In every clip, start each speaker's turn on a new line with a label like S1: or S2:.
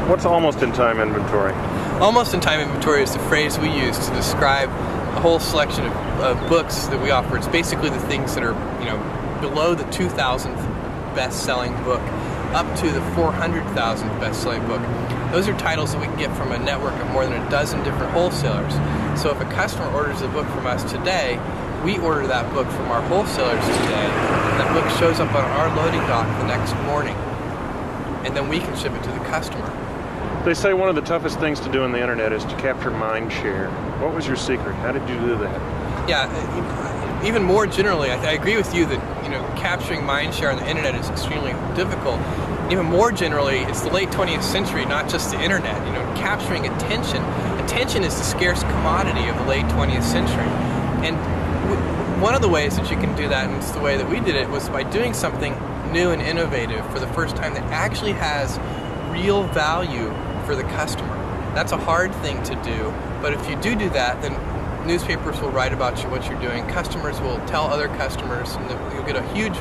S1: What's almost-in-time inventory?
S2: Almost-in-time inventory is the phrase we use to describe a whole selection of books that we offer. It's basically the things that are, below the 2,000th best-selling book up to the 400,000th best-selling book. Those are titles that we can get from a network of more than a dozen different wholesalers. So if a customer orders a book from us today, we order that book from our wholesalers today, and that book shows up on our loading dock the next morning, and then we can ship it to the customer.
S1: They say one of the toughest things to do on the internet is to capture mind share. What was your secret? How did you do that?
S2: Yeah, even more generally, I agree with you that capturing mind share on the internet is extremely difficult. Even more generally, it's the late 20th century, not just the internet. Capturing attention. Attention is the scarce commodity of the late 20th century. And one of the ways that you can do that, and it's the way that we did it, was by doing something new and innovative for the first time that actually has real value for the customer. That's a hard thing to do, but if you do that, then newspapers will write about what you're doing, customers will tell other customers, and you'll get a huge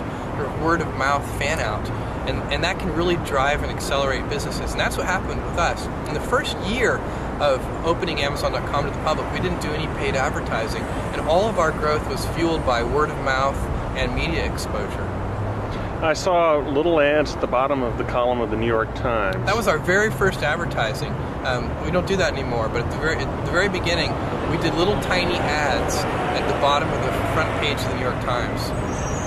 S2: word-of-mouth fan-out, and that can really drive and accelerate businesses, and that's what happened with us. In the first year of opening Amazon.com to the public, we didn't do any paid advertising, and all of our growth was fueled by word-of-mouth and media exposure.
S1: I saw little ads at the bottom of the column of the New York Times.
S2: That was our very first advertising. We don't do that anymore, but at the very beginning, we did little tiny ads at the bottom of the front page of the New York Times.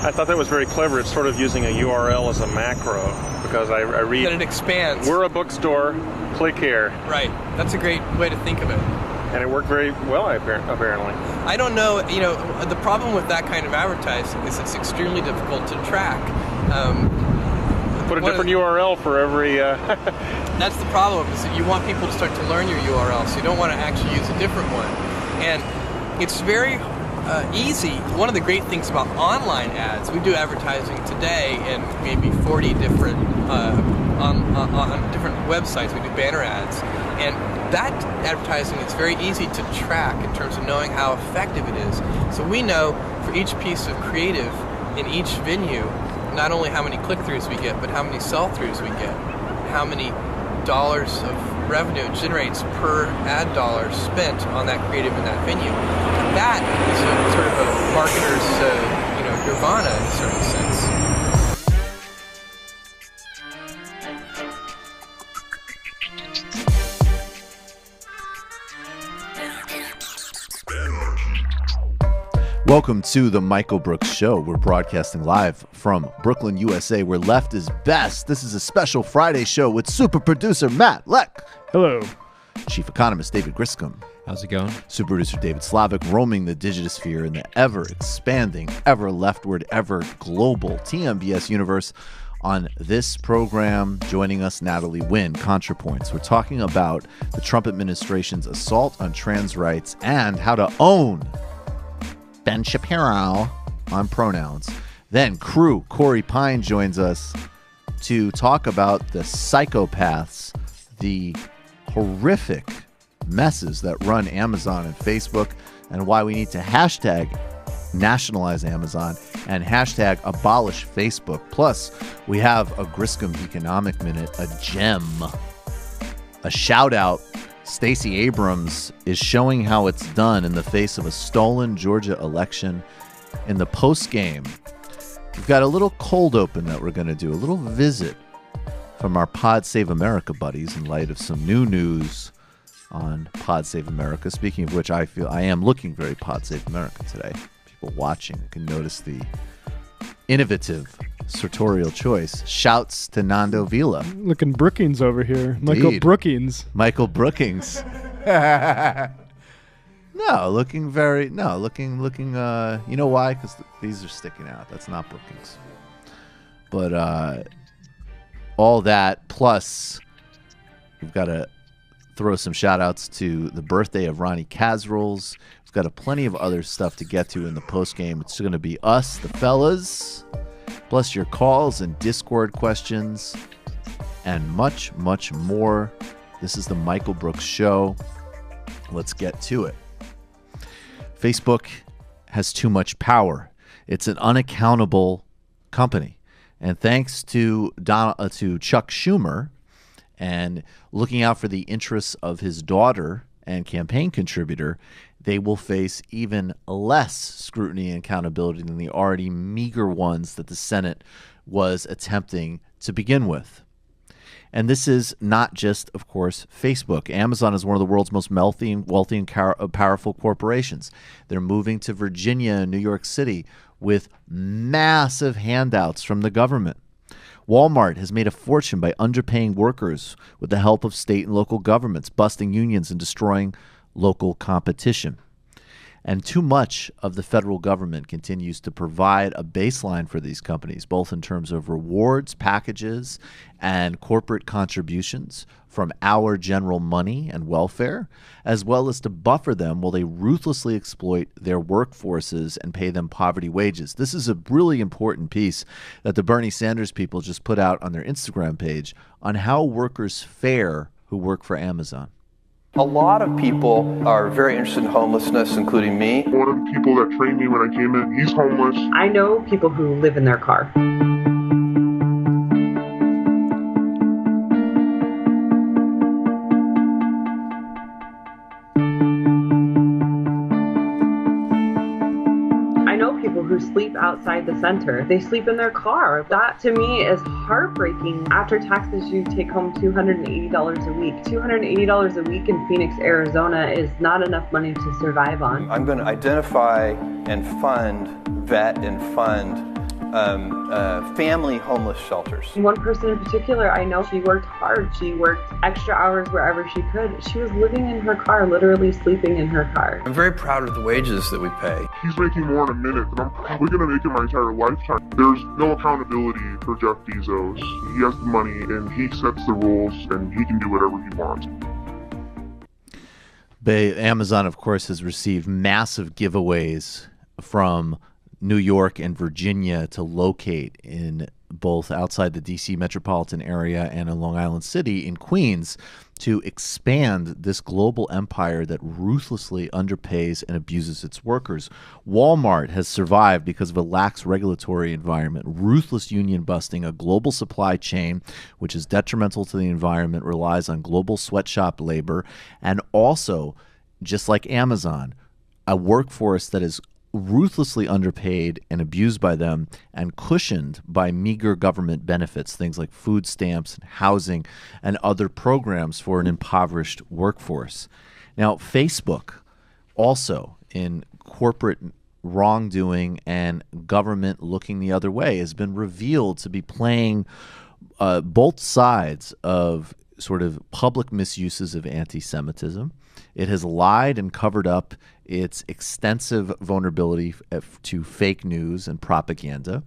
S1: I thought that was very clever. It's sort of using a URL as a macro, because I read...
S2: That it expands.
S1: We're a bookstore, click here.
S2: Right. That's a great way to think of it.
S1: And it worked very well, apparently.
S2: I don't know, the problem with that kind of advertising is it's extremely difficult to track.
S1: Put a different URL for every...
S2: That's the problem, is that you want people to start to learn your URL, so you don't want to actually use a different one. And it's very easy. One of the great things about online ads, we do advertising today in maybe 40 different, on different websites, we do banner ads. And that advertising is very easy to track in terms of knowing how effective it is. So we know for each piece of creative in each venue, not only how many click-throughs we get, but how many sell-throughs we get, how many dollars of revenue it generates per ad dollar spent on that creative in that venue. That is a sort of a marketer's, nirvana in a certain sense.
S3: Welcome to the Michael Brooks Show. We're broadcasting live from Brooklyn, USA, where left is best. This is a special Friday show with super producer Matt Leck.
S4: Hello.
S3: Chief economist David Griscom.
S5: How's it going?
S3: Super producer David Slavic, roaming the digitosphere in the ever-expanding, ever-leftward, ever-global TMBS universe. On this program, joining us, Natalie Wynn, Contrapoints. We're talking about the Trump administration's assault on trans rights and how to own Ben Shapiro on pronouns. Then crew Corey Pein joins us to talk about the psychopaths, the horrific messes that run Amazon and Facebook, and why we need to hashtag nationalize Amazon and hashtag abolish Facebook. Plus, we have a Griscom Economic Minute, a gem, a shout out. Stacey Abrams is showing how it's done in the face of a stolen Georgia election. In the post-game, we've got a little cold open that we're going to do, a little visit from our Pod Save America buddies in light of some new news on Pod Save America. Speaking of which, I feel I am looking very Pod Save America today. People watching can notice the innovative sartorial choice. Shouts to Nando Vila.
S4: Looking Brookings over here. Michael
S3: Indeed.
S4: Brookings.
S3: Michael Brookings. looking, you know why? Because these are sticking out. That's not Brookings. But all that, plus we've got to throw some shout outs to the birthday of Ronnie Casrolls. We've got plenty of other stuff to get to in the post game. It's going to be us, the fellas, plus your calls and Discord questions, and much, much more. This is the Michael Brooks Show. Let's get to it. Facebook has too much power. It's an unaccountable company. And thanks to Chuck Schumer and looking out for the interests of his daughter and campaign contributor, they will face even less scrutiny and accountability than the already meager ones that the Senate was attempting to begin with. And this is not just, of course, Facebook. Amazon is one of the world's most wealthy and powerful corporations. They're moving to Virginia and New York City with massive handouts from the government. Walmart has made a fortune by underpaying workers with the help of state and local governments, busting unions and destroying local competition. And too much of the federal government continues to provide a baseline for these companies, both in terms of rewards, packages, and corporate contributions from our general money and welfare, as well as to buffer them while they ruthlessly exploit their workforces and pay them poverty wages. This is a really important piece that the Bernie Sanders people just put out on their Instagram page on how workers fare who work for Amazon.
S5: A lot of people are very interested in homelessness, including me.
S6: One of the people that trained me when I came in, he's homeless.
S7: I know people who live in their car. Who sleep outside the center. They sleep in their car. That to me is heartbreaking. After taxes, you take home $280 a week. $280 a week in Phoenix, Arizona is not enough money to survive on.
S5: I'm going to identify and vet and fund family homeless shelters.
S7: One person in particular, I know she worked hard. She worked extra hours wherever she could. She was living in her car, literally sleeping in her car.
S5: I'm very proud of the wages that we pay.
S6: He's making more in a minute than I'm probably going to make in my entire lifetime. There's no accountability for Jeff Bezos. He has the money and he sets the rules and he can do whatever he wants.
S3: Amazon, of course, has received massive giveaways from New York and Virginia to locate in both outside the D.C. metropolitan area and in Long Island City in Queens to expand this global empire that ruthlessly underpays and abuses its workers. Walmart has survived because of a lax regulatory environment, ruthless union busting, a global supply chain which is detrimental to the environment, relies on global sweatshop labor, and also, just like Amazon, a workforce that is ruthlessly underpaid and abused by them and cushioned by meager government benefits, things like food stamps and housing and other programs for an impoverished workforce. Now, Facebook also, in corporate wrongdoing and government looking the other way, has been revealed to be playing both sides of sort of public misuses of anti-Semitism. It has lied and covered up its extensive vulnerability to fake news and propaganda.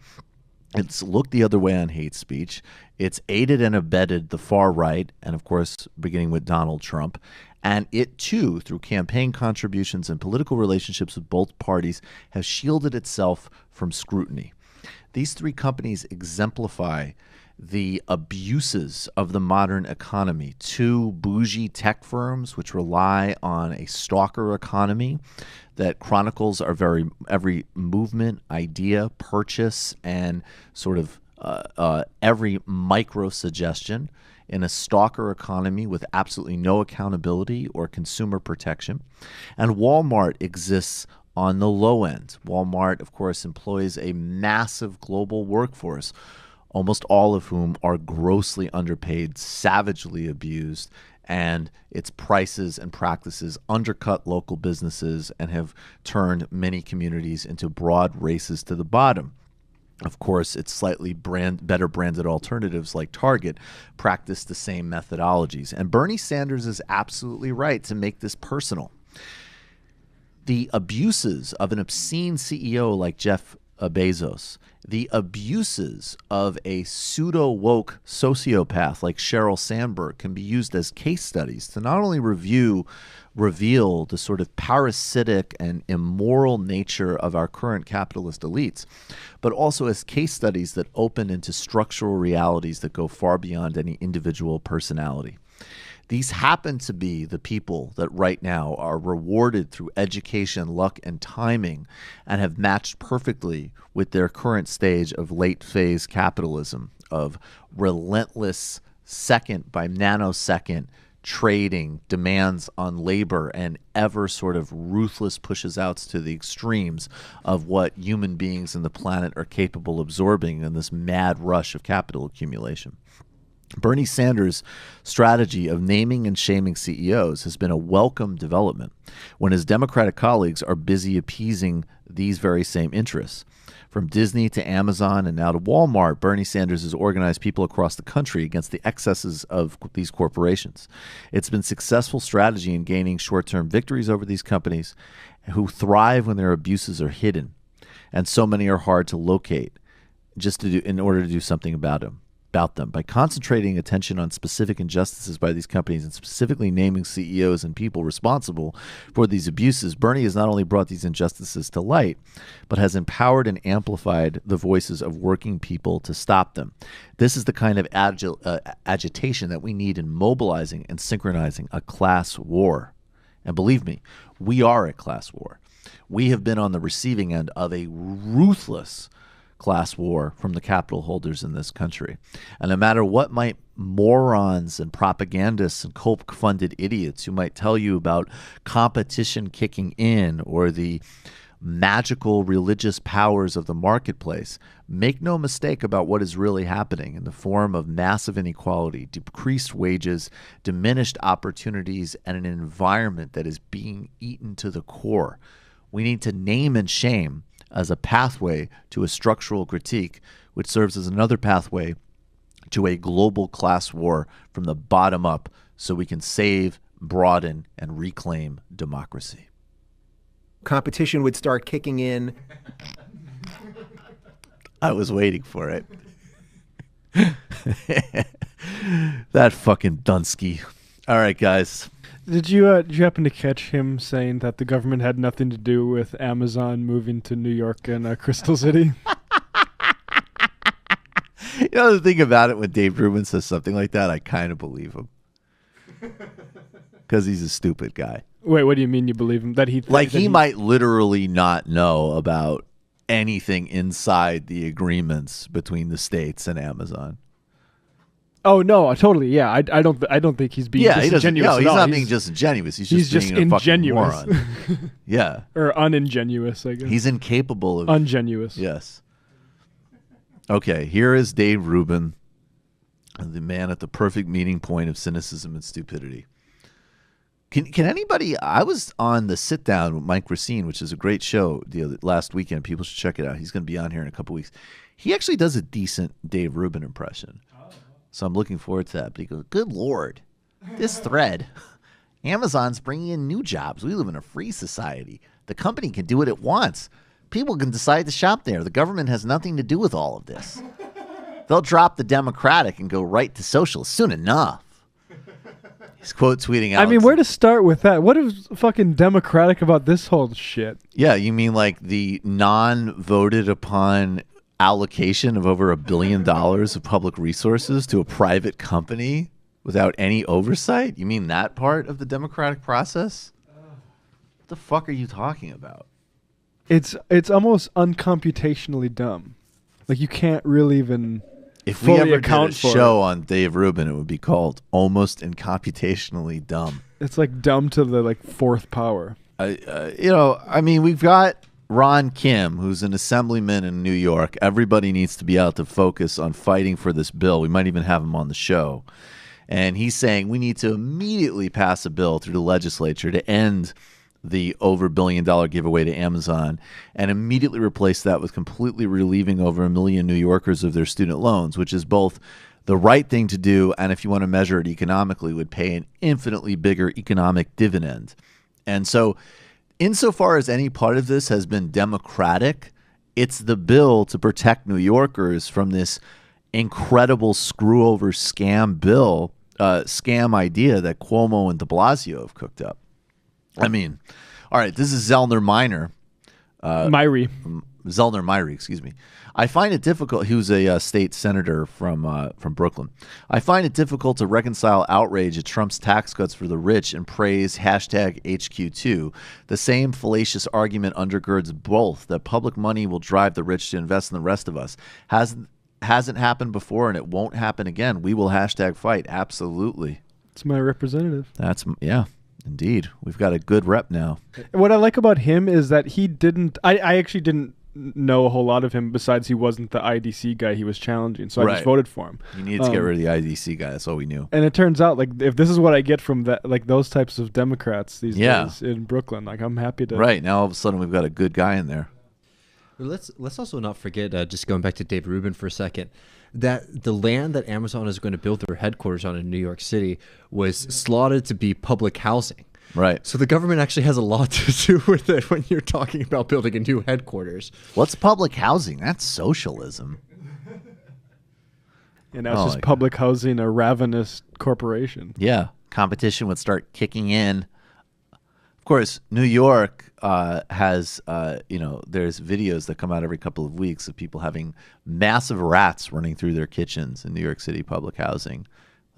S3: It's looked the other way on hate speech. It's aided and abetted the far right, and of course, beginning with Donald Trump. And it, too, through campaign contributions and political relationships with both parties, has shielded itself from scrutiny. These three companies exemplify the abuses of the modern economy. Two bougie tech firms which rely on a stalker economy that chronicles every movement, idea, purchase, and sort of every micro suggestion in a stalker economy with absolutely no accountability or consumer protection. And Walmart exists on the low end. Walmart, of course, employs a massive global workforce, almost all of whom are grossly underpaid, savagely abused, and its prices and practices undercut local businesses and have turned many communities into broad races to the bottom. Of course, its slightly better branded alternatives like Target practice the same methodologies. And Bernie Sanders is absolutely right to make this personal. The abuses of an obscene CEO like Jeff Bezos, the abuses of a pseudo-woke sociopath like Sheryl Sandberg can be used as case studies to not only reveal the sort of parasitic and immoral nature of our current capitalist elites, but also as case studies that open into structural realities that go far beyond any individual personality. These happen to be the people that right now are rewarded through education, luck, and timing, and have matched perfectly with their current stage of late phase capitalism, of relentless second by nanosecond trading demands on labor and ever sort of ruthless pushes outs to the extremes of what human beings and the planet are capable of absorbing in this mad rush of capital accumulation. Bernie Sanders' strategy of naming and shaming CEOs has been a welcome development when his Democratic colleagues are busy appeasing these very same interests. From Disney to Amazon and now to Walmart, Bernie Sanders has organized people across the country against the excesses of these corporations. It's been a successful strategy in gaining short-term victories over these companies who thrive when their abuses are hidden, and so many are hard to locate in order to do something about them. By concentrating attention on specific injustices by these companies and specifically naming CEOs and people responsible for these abuses, Bernie has not only brought these injustices to light, but has empowered and amplified the voices of working people to stop them. This is the kind of agitation that we need in mobilizing and synchronizing a class war. And believe me, we are at class war. We have been on the receiving end of a ruthless class war from the capital holders in this country. And no matter what might morons and propagandists and Coke-funded idiots who might tell you about competition kicking in or the magical religious powers of the marketplace, make no mistake about what is really happening in the form of massive inequality, decreased wages, diminished opportunities, and an environment that is being eaten to the core. We need to name and shame as a pathway to a structural critique, which serves as another pathway to a global class war from the bottom up so we can save, broaden, and reclaim democracy.
S8: Competition would start kicking in.
S3: I was waiting for it. That fucking Dunsky. All right, guys.
S4: Did you happen to catch him saying that the government had nothing to do with Amazon moving to New York and Crystal City?
S3: You know the thing about it, when Dave Rubin says something like that, I kind of believe him. Because he's a stupid guy.
S4: Wait, what do you mean you believe him? That he
S3: might literally not know about anything inside the agreements between the states and Amazon.
S4: Oh no, totally. Yeah, I don't think he's being disingenuous.
S3: No, he's not being disingenuous. He's just being
S4: ingenuous.
S3: A fucking moron. Yeah,
S4: or uningenuous, I guess.
S3: He's incapable of
S4: ungenuous.
S3: Yes. Okay, here is Dave Rubin, the man at the perfect meeting point of cynicism and stupidity. Can anybody? I was on the Sit Down with Mike Racine, which is a great show last weekend. People should check it out. He's going to be on here in a couple weeks. He actually does a decent Dave Rubin impression. So I'm looking forward to that. But he goes, "Good Lord, this thread. Amazon's bringing in new jobs. We live in a free society. The company can do what it wants. People can decide to shop there. The government has nothing to do with all of this. They'll drop the democratic and go right to socialist soon enough." He's quote tweeting out.
S4: I mean, where to start with that? What is fucking democratic about this whole shit?
S3: Yeah, you mean like the non-voted upon allocation of over $1 billion of public resources to a private company without any oversight? You mean that part of the democratic process? What the fuck are you talking about?
S4: It's almost uncomputationally dumb. Like, you can't really even
S3: if we ever did a
S4: for
S3: show on Dave Rubin, it would be called Almost Incomputationally Dumb.
S4: It's like dumb to the fourth power.
S3: We've got Ron Kim, who's an assemblyman in New York. Everybody needs to be out to focus on fighting for this bill. We might even have him on the show. And he's saying we need to immediately pass a bill through the legislature to end the over $1 billion giveaway to Amazon and immediately replace that with completely relieving over 1 million New Yorkers of their student loans, which is both the right thing to do and, if you want to measure it economically, would pay an infinitely bigger economic dividend. And so insofar as any part of this has been democratic, it's the bill to protect New Yorkers from this incredible screw-over scam bill, scam idea that Cuomo and de Blasio have cooked up. I mean, all right, this is Zellner Myrie, excuse me. I find it difficult. He was a state senator from Brooklyn. I find it difficult to reconcile outrage at Trump's tax cuts for the rich and praise #HQ2. The same fallacious argument undergirds both, that public money will drive the rich to invest in the rest of us. hasn't happened before and it won't happen again. We will #fight. Absolutely.
S4: It's my representative.
S3: Yeah, indeed. We've got a good rep now.
S4: What I like about him is that he didn't. I actually didn't know a whole lot of him besides he wasn't the IDC guy he was challenging, so I just voted for him.
S3: You needed to get rid of the IDC guy. That's all we knew.
S4: And it turns out, like, if this is what I get from that, like those types of Democrats these days in Brooklyn, like, I'm happy to.
S3: Right now, all of a sudden, we've got a good guy in there.
S9: Let's also not forget, just going back to Dave Rubin for a second, that the land that Amazon is going to build their headquarters on in New York City was slotted to be public housing.
S3: Right.
S9: So the government actually has a lot to do with it when you're talking about building a new headquarters.
S3: What's public housing? That's socialism.
S4: And now it's just public housing, a ravenous corporation.
S3: Yeah. Competition would start kicking in. Of course, New York has, there's videos that come out every couple of weeks of people having massive rats running through their kitchens in New York City public housing.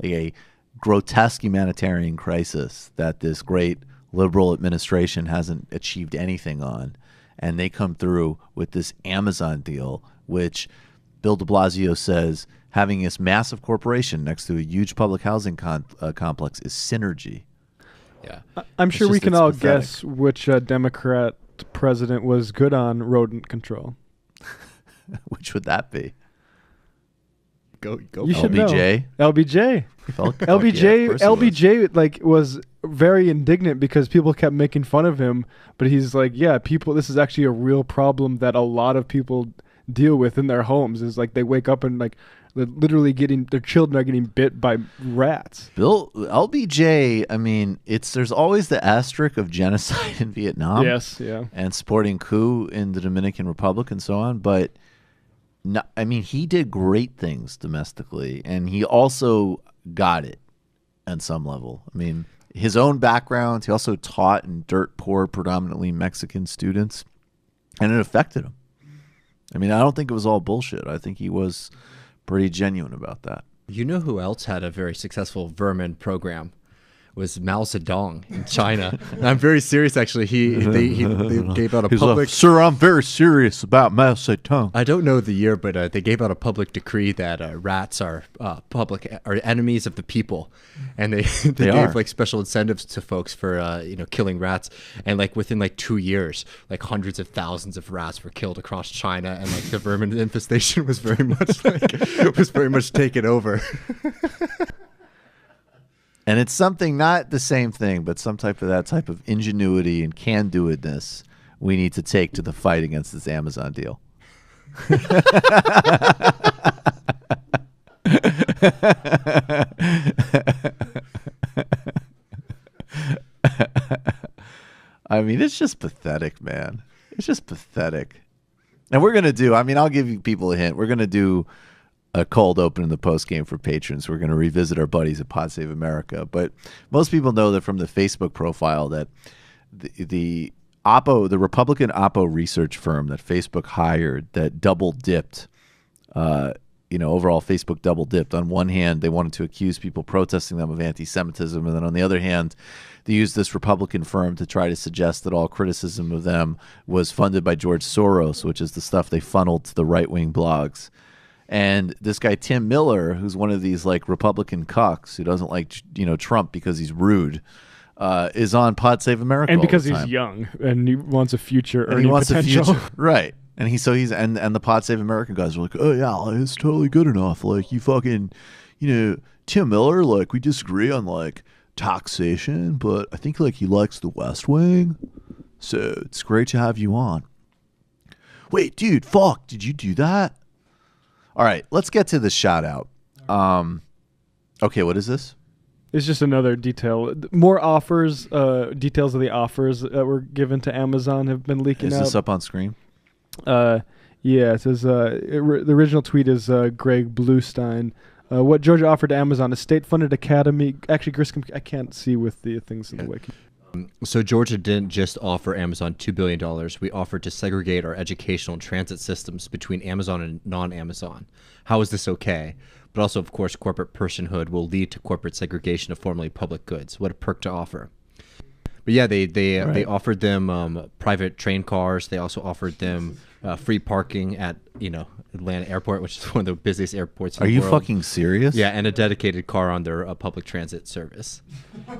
S3: Like a grotesque humanitarian crisis that this great liberal administration hasn't achieved anything on. And they come through with this Amazon deal, which Bill de Blasio says having this massive corporation next to a huge public housing complex is synergy.
S9: Yeah,
S4: I'm sure we can all guess which Democrat president was good on rodent control.
S3: Which would that be?
S9: Go.
S4: You should
S3: LBJ.
S4: Know. LBJ. LBJ like was very indignant because people kept making fun of him, but he's like, yeah, people. This is actually a real problem that a lot of people deal with in their homes. Is like they wake up and like they're literally their children are getting bit by rats.
S3: LBJ. I mean, there's always the asterisk of genocide in Vietnam.
S4: Yes, yeah,
S3: and supporting coup in the Dominican Republic and so on, but. No, I mean, he did great things domestically, and he also got it on some level. I mean, his own background, he also taught in dirt poor, predominantly Mexican students, and it affected him. I mean, I don't think it was all bullshit. I think he was pretty genuine about that.
S9: You know who else had a very successful Vermin program? Was Mao Zedong in China. And I'm very serious, actually. They gave out a public...
S3: Sir, I'm very serious about Mao Zedong.
S9: I don't know the year, but they gave out a public decree that rats are enemies of the people, and they gave like special incentives to folks for killing rats. And like within like 2 years, like hundreds of thousands of rats were killed across China, and like the vermin infestation was very much taken over.
S3: And it's something, not the same thing, but some type of that type of ingenuity and can-do-itness we need to take to the fight against this Amazon deal. I mean, it's just pathetic, man. It's just pathetic. And we're going to do, I mean, I'll give you people a hint. We're going to do a cold open in the post game for patrons. We're going to revisit our buddies at Pod Save America. But most people know that from the Facebook profile that the Republican Oppo research firm that Facebook hired that double dipped, overall Facebook double dipped. On one hand, they wanted to accuse people protesting them of anti-Semitism. And then on the other hand, they used this Republican firm to try to suggest that all criticism of them was funded by George Soros, which is the stuff they funneled to the right-wing blogs. And this guy, Tim Miller, who's one of these like Republican cucks who doesn't like, Trump because he's rude, is on Pod Save America.
S4: And because he's young and he wants a future earning
S3: potential. Right. And he's and the Pod Save America guys are like, oh yeah, it's totally good enough. Like you fucking, Tim Miller, like we disagree on like taxation, but I think like he likes the West Wing. So it's great to have you on. Wait, dude, fuck, did you do that? All right, let's get to the shout out. Okay, what is this?
S4: It's just another detail. More offers, details of the offers that were given to Amazon have been leaking out.
S3: Is this up on screen?
S4: Yeah, it says the original tweet is Greg Bluestein. What Georgia offered to Amazon, a state-funded academy. Actually, Griscom, I can't see with the things in the wiki.
S9: So Georgia didn't just offer Amazon $2 billion. We offered to segregate our educational and transit systems between Amazon and non-Amazon. How is this okay? But also, of course, corporate personhood will lead to corporate segregation of formerly public goods. What a perk to offer. But yeah, they offered them private train cars. They also offered them free parking at Atlanta Airport, which is one of the busiest airports in the world.
S3: Are you fucking serious?
S9: Yeah, and a dedicated car on their public transit service.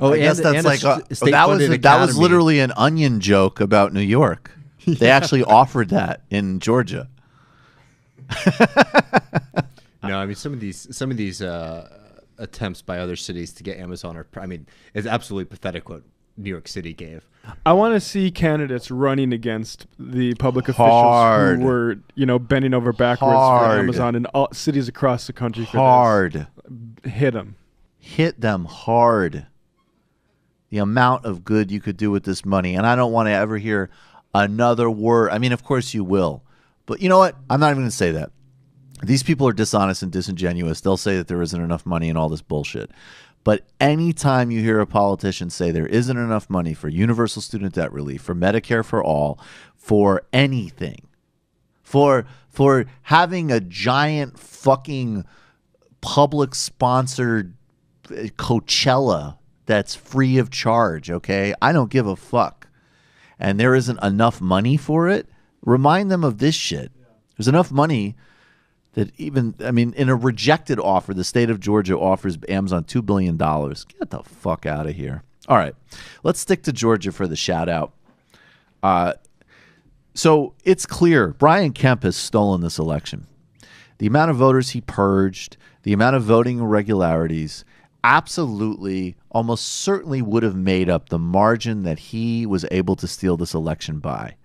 S3: Oh, I guess that's like that was literally an Onion joke about New York. They actually offered that in Georgia.
S9: No, I mean some of these attempts by other cities to get Amazon it's absolutely pathetic what New York City gave.
S4: I want to see candidates running against the public officials who were, bending over backwards for Amazon in all cities across the country. For this. Hit them hard. The amount of good you could do with this money, and I don't want to ever hear another word. I mean, of course you will, but you know what? I'm not even going to say that. These people are dishonest and disingenuous. They'll say that there isn't enough money and all this bullshit. But anytime you hear a politician say there isn't enough money for universal student debt relief, for Medicare for all, for anything, for having a giant fucking public sponsored Coachella that's free of charge, okay? I don't give a fuck. And there isn't enough money for it. Remind them of this shit. There's enough money that in a rejected offer, the state of Georgia offers Amazon $2 billion. Get the fuck out of here. All right. Let's stick to Georgia for the shout out. So it's clear Brian Kemp has stolen this election. The amount of voters he purged, the amount of voting irregularities, absolutely, almost certainly would have made up the margin that he was able to steal this election by.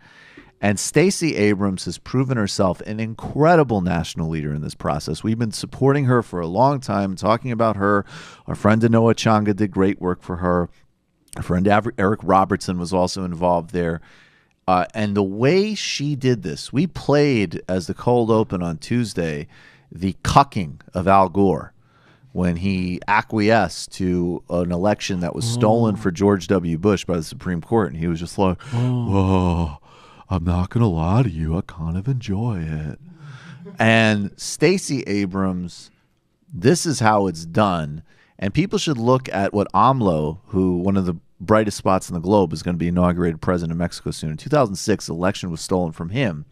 S4: And Stacey Abrams has proven herself an incredible national leader in this process. We've been supporting her for a long time, talking about her. Our friend Danoa Changa did great work for her. Our friend Eric Robertson was also involved there. And the way she did this, we played as the cold open on Tuesday, the cucking of Al Gore when he acquiesced to an election that was stolen for George W. Bush by the Supreme Court. And he was just like, whoa. I'm not going to lie to you. I kind of enjoy it. And Stacey Abrams, this is how it's done. And people should look at what AMLO, who one of the brightest spots in the globe, is going to be inaugurated president of Mexico soon. In 2006, the election was stolen from him.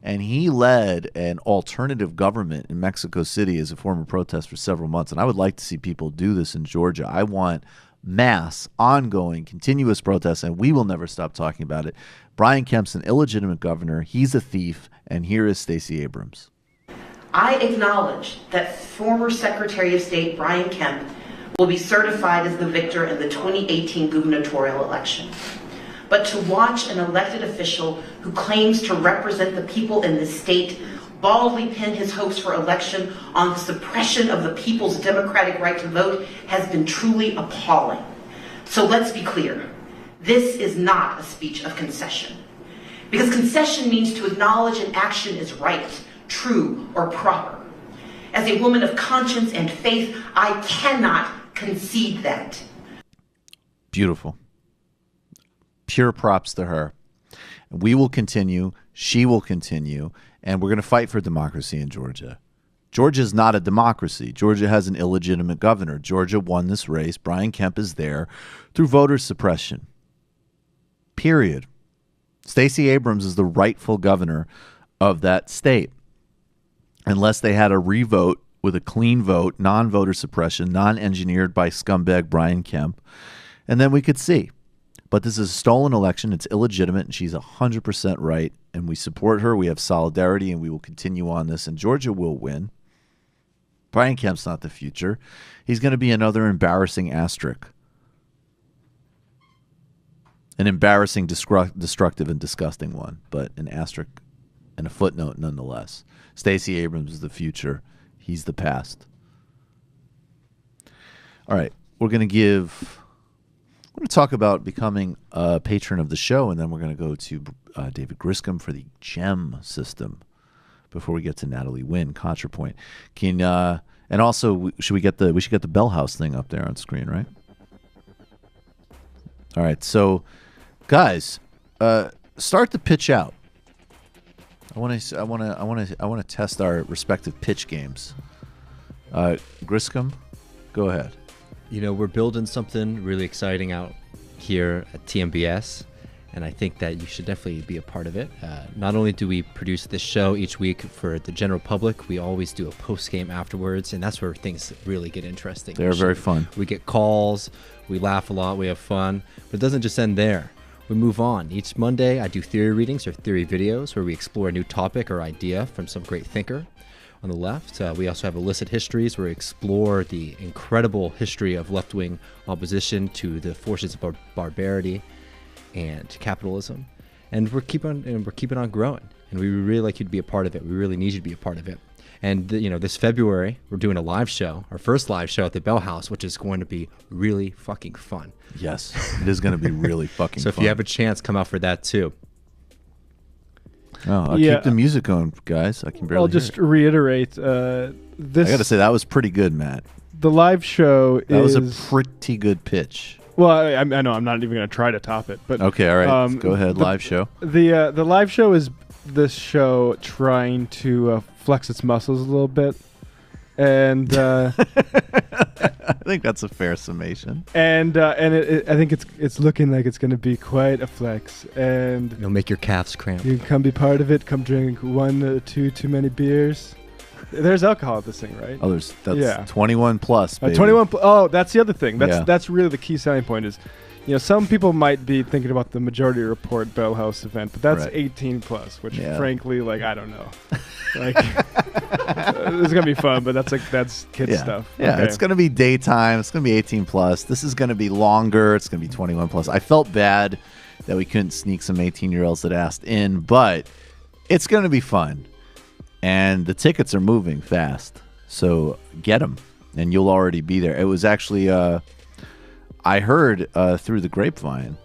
S4: And he led an alternative government in Mexico City as a form of protest for several months. And I would like to see people do this in Georgia. I want mass, ongoing, continuous protests, and we will never stop talking about it. Brian Kemp's an illegitimate governor. He's a thief. And here is Stacey Abrams.
S10: I acknowledge that former Secretary of State Brian Kemp will be certified as the victor in the 2018 gubernatorial election. But to watch an elected official who claims to represent the people in this state baldly pin his hopes for election on the suppression of the people's democratic right to vote has been truly appalling. So let's be clear. This is not a speech of concession. Because concession means to acknowledge an action is right, true, or proper. As a woman of conscience and faith, I cannot concede that.
S3: Beautiful. Pure props to her. We will continue. She will continue. And we're going to fight for democracy in Georgia. Georgia is not a democracy. Georgia has an illegitimate governor. Georgia won this race. Brian Kemp is there through voter suppression. Period. Stacey Abrams is the rightful governor of that state. Unless they had a revote with a clean vote, non-voter suppression, non-engineered by scumbag Brian Kemp. And then we could see. But this is a stolen election. It's illegitimate, and she's 100% right. And we support her. We have solidarity, and we will continue on this. And Georgia will win. Brian Kemp's not the future. He's going to be another embarrassing asterisk. An embarrassing, destructive, and disgusting one, but an asterisk and a footnote nonetheless. Stacey Abrams is the future. He's the past. All right, we're going to talk about becoming a patron of the show, and then we're going to go to David Griscom for the GEM system before we get to Natalie Wynn, Contrapoint. And also, we should get the Bell House thing up there on screen, right? All right, so guys, start the pitch out. I want to test our respective pitch games. Griscom, go ahead.
S9: We're building something really exciting out here at TMBS, and I think that you should definitely be a part of it. Not only do we produce this show each week for the general public, we always do a post-game afterwards, and that's where things really get interesting.
S3: They're very fun.
S9: We get calls, we laugh a lot, we have fun, but it doesn't just end there. We move on. Each Monday, I do theory readings or theory videos where we explore a new topic or idea from some great thinker. On the left, we also have illicit histories where we explore the incredible history of left-wing opposition to the forces of barbarity and capitalism, and we're keeping on growing, and we would really like you to be a part of it. We really need you to be a part of it. And this February we're doing a live show, our first live show at the Bell House, which is going to be really fucking fun.
S3: Yes, it is going to be really fucking
S9: so
S3: fun.
S9: If you have a chance, come out for that too.
S3: Oh, I'll keep the music going, guys. I can barely
S4: I'll just reiterate this.
S3: I got to say, that was pretty good, Matt.
S4: The live show
S3: that was a pretty good pitch.
S4: Well, I know I'm not even going to try to top it, but
S3: okay, all right, go ahead. Live show.
S4: The live show is this show trying to flex its muscles a little bit, and
S3: I think that's a fair summation.
S4: And I think it's looking like it's going to be quite a flex, and
S9: it'll make your calves cramp.
S4: You can come be part of it. Come drink 1 or 2 too many beers. There's alcohol at this thing, right?
S3: Oh, that's 21 plus, baby.
S4: 21. Oh, that's the other thing. That's really the key selling point is, some people might be thinking about the Majority Report Bell House event, but that's 18 plus, which frankly, I don't know. It's gonna be fun, but that's kid stuff.
S3: Yeah,
S4: okay.
S3: It's gonna be daytime. It's gonna be 18 plus. This is gonna be longer. It's gonna be 21 plus. I felt bad that we couldn't sneak some 18-year-olds that asked in, but it's gonna be fun. And the tickets are moving fast, so get them, and you'll already be there. It was actually, I heard through the grapevine,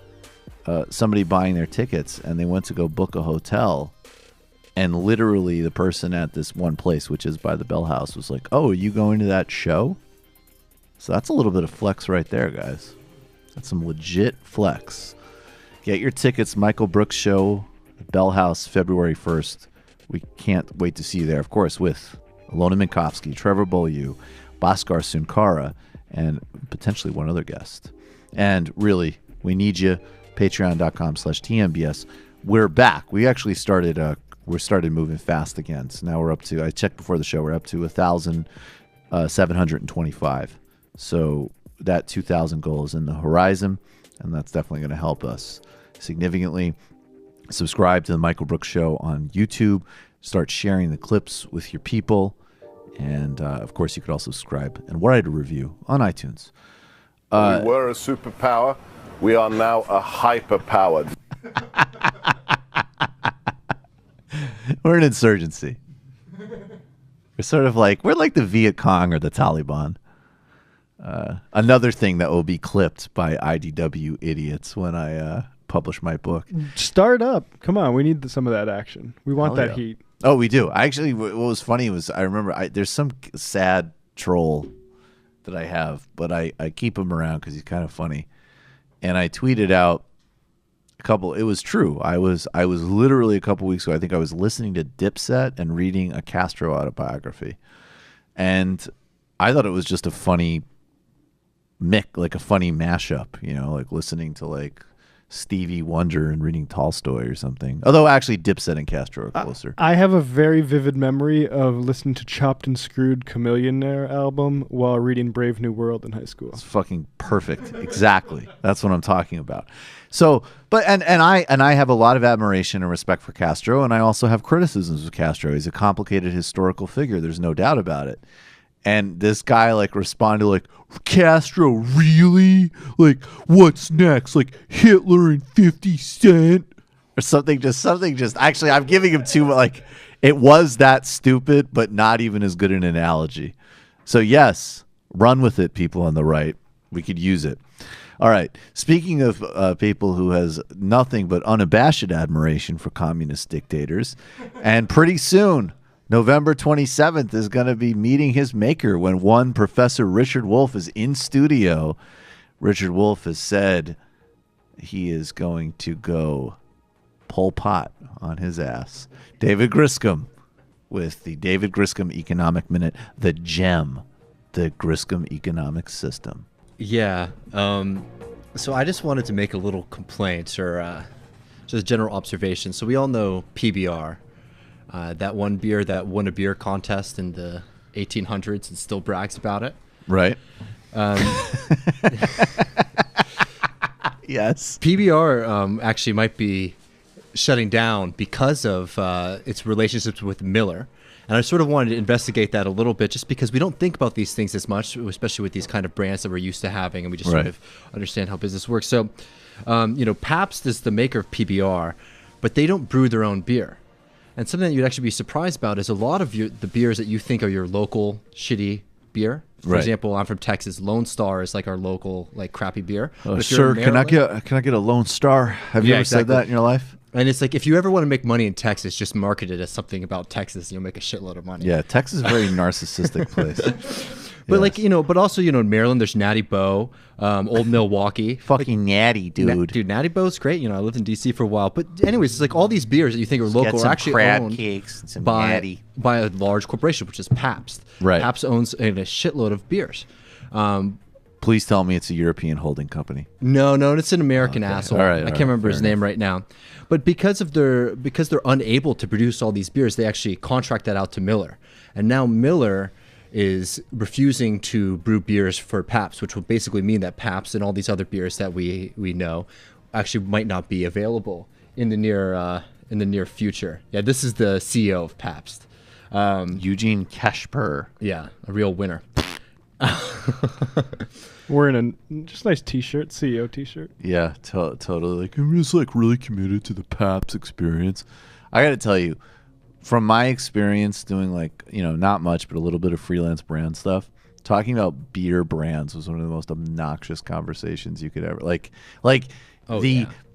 S3: somebody buying their tickets, and they went to go book a hotel, and literally the person at this one place, which is by the Bell House, was like, "Oh, are you going to that show?" So that's a little bit of flex right there, guys. That's some legit flex. Get your tickets, Michael Brooks Show, Bell House, February 1st. We can't wait to see you there, of course, with Alona Minkowski, Trevor Beaulieu, Bhaskar Sunkara, and potentially one other guest. And really, we need you. Patreon.com/TMBS. We're back. We actually started moving fast again. So now we're up to, I checked before the show, we're up to 1,725. So that 2,000 goal is in the horizon, and that's definitely going to help us significantly. Subscribe to the Michael Brooks Show on YouTube. Start sharing the clips with your people. And, of course, you could also subscribe and write a review on iTunes.
S11: We were a superpower. We are now a hyper-powered.
S3: We're an insurgency. We're sort of we're like the Viet Cong or the Taliban. Another thing that will be clipped by IDW idiots when I publish my book.
S4: Start up. Come on, we need some of that action. We want that heat.
S3: Oh, we do. Actually, what was funny was I remember there's some sad troll that I have, but I keep him around because he's kind of funny. And I tweeted out it was true. I was literally a couple weeks ago, I think I was listening to Dipset and reading a Castro autobiography. And I thought it was just a funny a funny mashup, listening to Stevie Wonder and reading Tolstoy or something. Although actually Dipset and Castro are closer.
S4: I have a very vivid memory of listening to Chopped and Screwed Chameleonaire album while reading Brave New World in high school.
S3: It's fucking perfect. Exactly. That's what I'm talking about. So, but and I have a lot of admiration and respect for Castro, and I also have criticisms of Castro. He's a complicated historical figure. There's no doubt about it. And this guy responded Castro, really? What's next? Hitler and 50 Cent? Or something actually I'm giving him too much. It was that stupid, but not even as good an analogy. So yes, run with it, people on the right. We could use it. All right. Speaking of people who has nothing but unabashed admiration for communist dictators, and pretty soon, November 27th is going to be meeting his maker when one Professor Richard Wolff is in studio. Richard Wolff has said he is going to go Pol Pot on his ass. David Griscom with the David Griscom Economic Minute, the gem, the Griscom economic system.
S9: Yeah. So I just wanted to make a little complaint or just a general observation. So we all know PBR, that one beer that won a beer contest in the 1800s and still brags about it.
S3: Right. Yes.
S9: PBR actually might be shutting down because of its relationships with Miller. And I sort of wanted to investigate that a little bit just because we don't think about these things as much, especially with these kind of brands that we're used to having, and we just sort of understand how business works. So, Pabst is the maker of PBR, but they don't brew their own beer. And something that you'd actually be surprised about is a lot of the beers that you think are your local shitty beer. For example, I'm from Texas. Lone Star is like our local crappy beer.
S3: Sir, can I get a Lone Star? Have you ever said that in your life?
S9: And it's like, if you ever want to make money in Texas, just market it as something about Texas, and you'll make a shitload of money.
S3: Yeah, Texas is a very narcissistic place.
S9: But but also, in Maryland, there's Natty Bo, Old Milwaukee.
S3: Fucking Natty, dude.
S9: Dude, Natty Bo's great. I lived in D.C. for a while. But anyways, it's like all these beers that you think are local are actually owned by a large corporation, which is Pabst.
S3: Right.
S9: Pabst owns a shitload of beers.
S3: Please tell me it's a European holding company.
S9: No, it's an American asshole.
S3: All right,
S9: I can't remember his name right now. But because they're unable to produce all these beers, they actually contract that out to Miller. And now Miller is refusing to brew beers for Pabst, which will basically mean that Pabst and all these other beers that we know actually might not be available in the near future. Yeah, this is the CEO of Pabst.
S3: Eugene Kashper.
S9: Yeah, a real winner.
S4: Wearing a just nice T-shirt, CEO T-shirt.
S3: Yeah, totally. I'm just really committed to the Pabst experience. I got to tell you, from my experience doing not much, but a little bit of freelance brand stuff, talking about beer brands was one of the most obnoxious conversations you could ever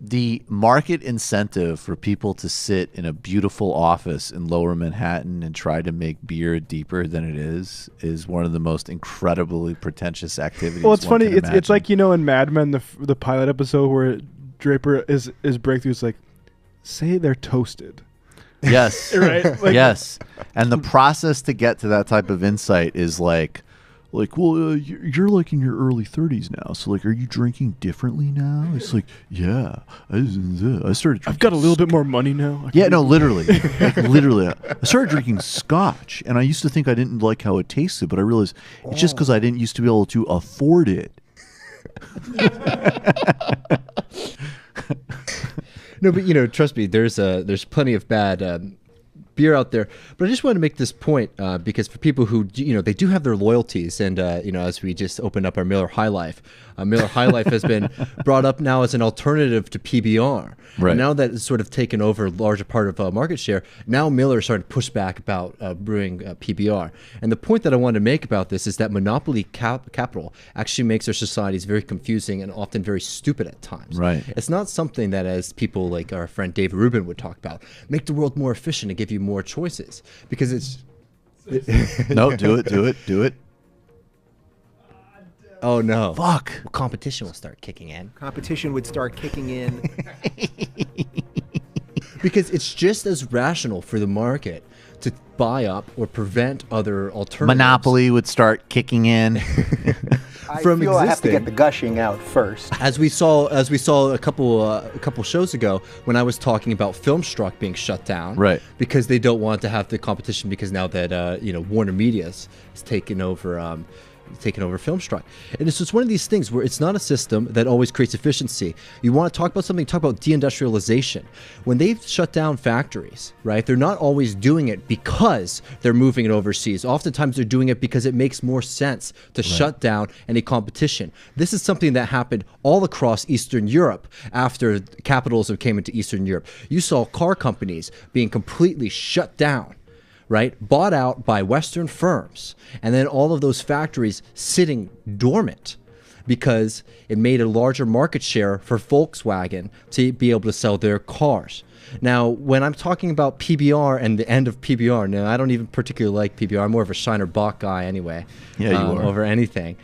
S3: the market incentive for people to sit in a beautiful office in Lower Manhattan and try to make beer deeper than it is one of the most incredibly pretentious activities.
S4: Well, it's funny. It's like in Mad Men, the pilot episode where Draper is breakthrough is like, say they're toasted.
S3: Yes.
S4: Right.
S3: Yes. And the process to get to that type of insight is well, you're in your early 30s now, so are you drinking differently now? It's like, yeah, I started.
S4: I've got a little bit more money now.
S3: Yeah, no, literally, literally. I started drinking scotch, and I used to think I didn't like how it tasted, but I realized it's just because I didn't used to be able to afford it.
S9: No, but trust me, there's plenty of bad beer out there. But I just want to make this point because for people who they do have their loyalties, and as we just opened up our Miller High Life, Miller High Life has been brought up now as an alternative to PBR.
S3: Right.
S9: And now that it's sort of taken over a larger part of market share, now Miller is starting to push back about brewing PBR. And the point that I want to make about this is that monopoly capital actually makes our societies very confusing and often very stupid at times.
S3: Right.
S9: It's not something that, as people like our friend Dave Rubin would talk about, make the world more efficient and give you more choices, because it's
S3: no, do it.
S9: Oh no!
S3: Fuck!
S9: Well, competition will start kicking in.
S8: Competition would start kicking in.
S9: Because it's just as rational for the market to buy up or prevent other alternatives.
S3: Monopoly would start kicking in.
S8: I feel I have to get the gushing out first.
S9: As we saw a couple shows ago when I was talking about Filmstruck being shut down,
S3: right?
S9: Because they don't want to have the competition, because now that Warner Media's has taken over Filmstruck. And it's just one of these things where it's not a system that always creates efficiency. You want to talk about something, talk about deindustrialization. When they've shut down factories, right, they're not always doing it because they're moving it overseas. Oftentimes they're doing it because it makes more sense to shut down any competition. This is something that happened all across Eastern Europe after capitalism came into Eastern Europe. You saw car companies being completely shut down, right? Bought out by Western firms, and then all of those factories sitting dormant because it made a larger market share for Volkswagen to be able to sell their cars. Now, when I'm talking about PBR and the end of PBR, now I don't even particularly like PBR. I'm more of a Shiner Bock guy anyway.
S3: Yeah, you are.
S9: Over anything.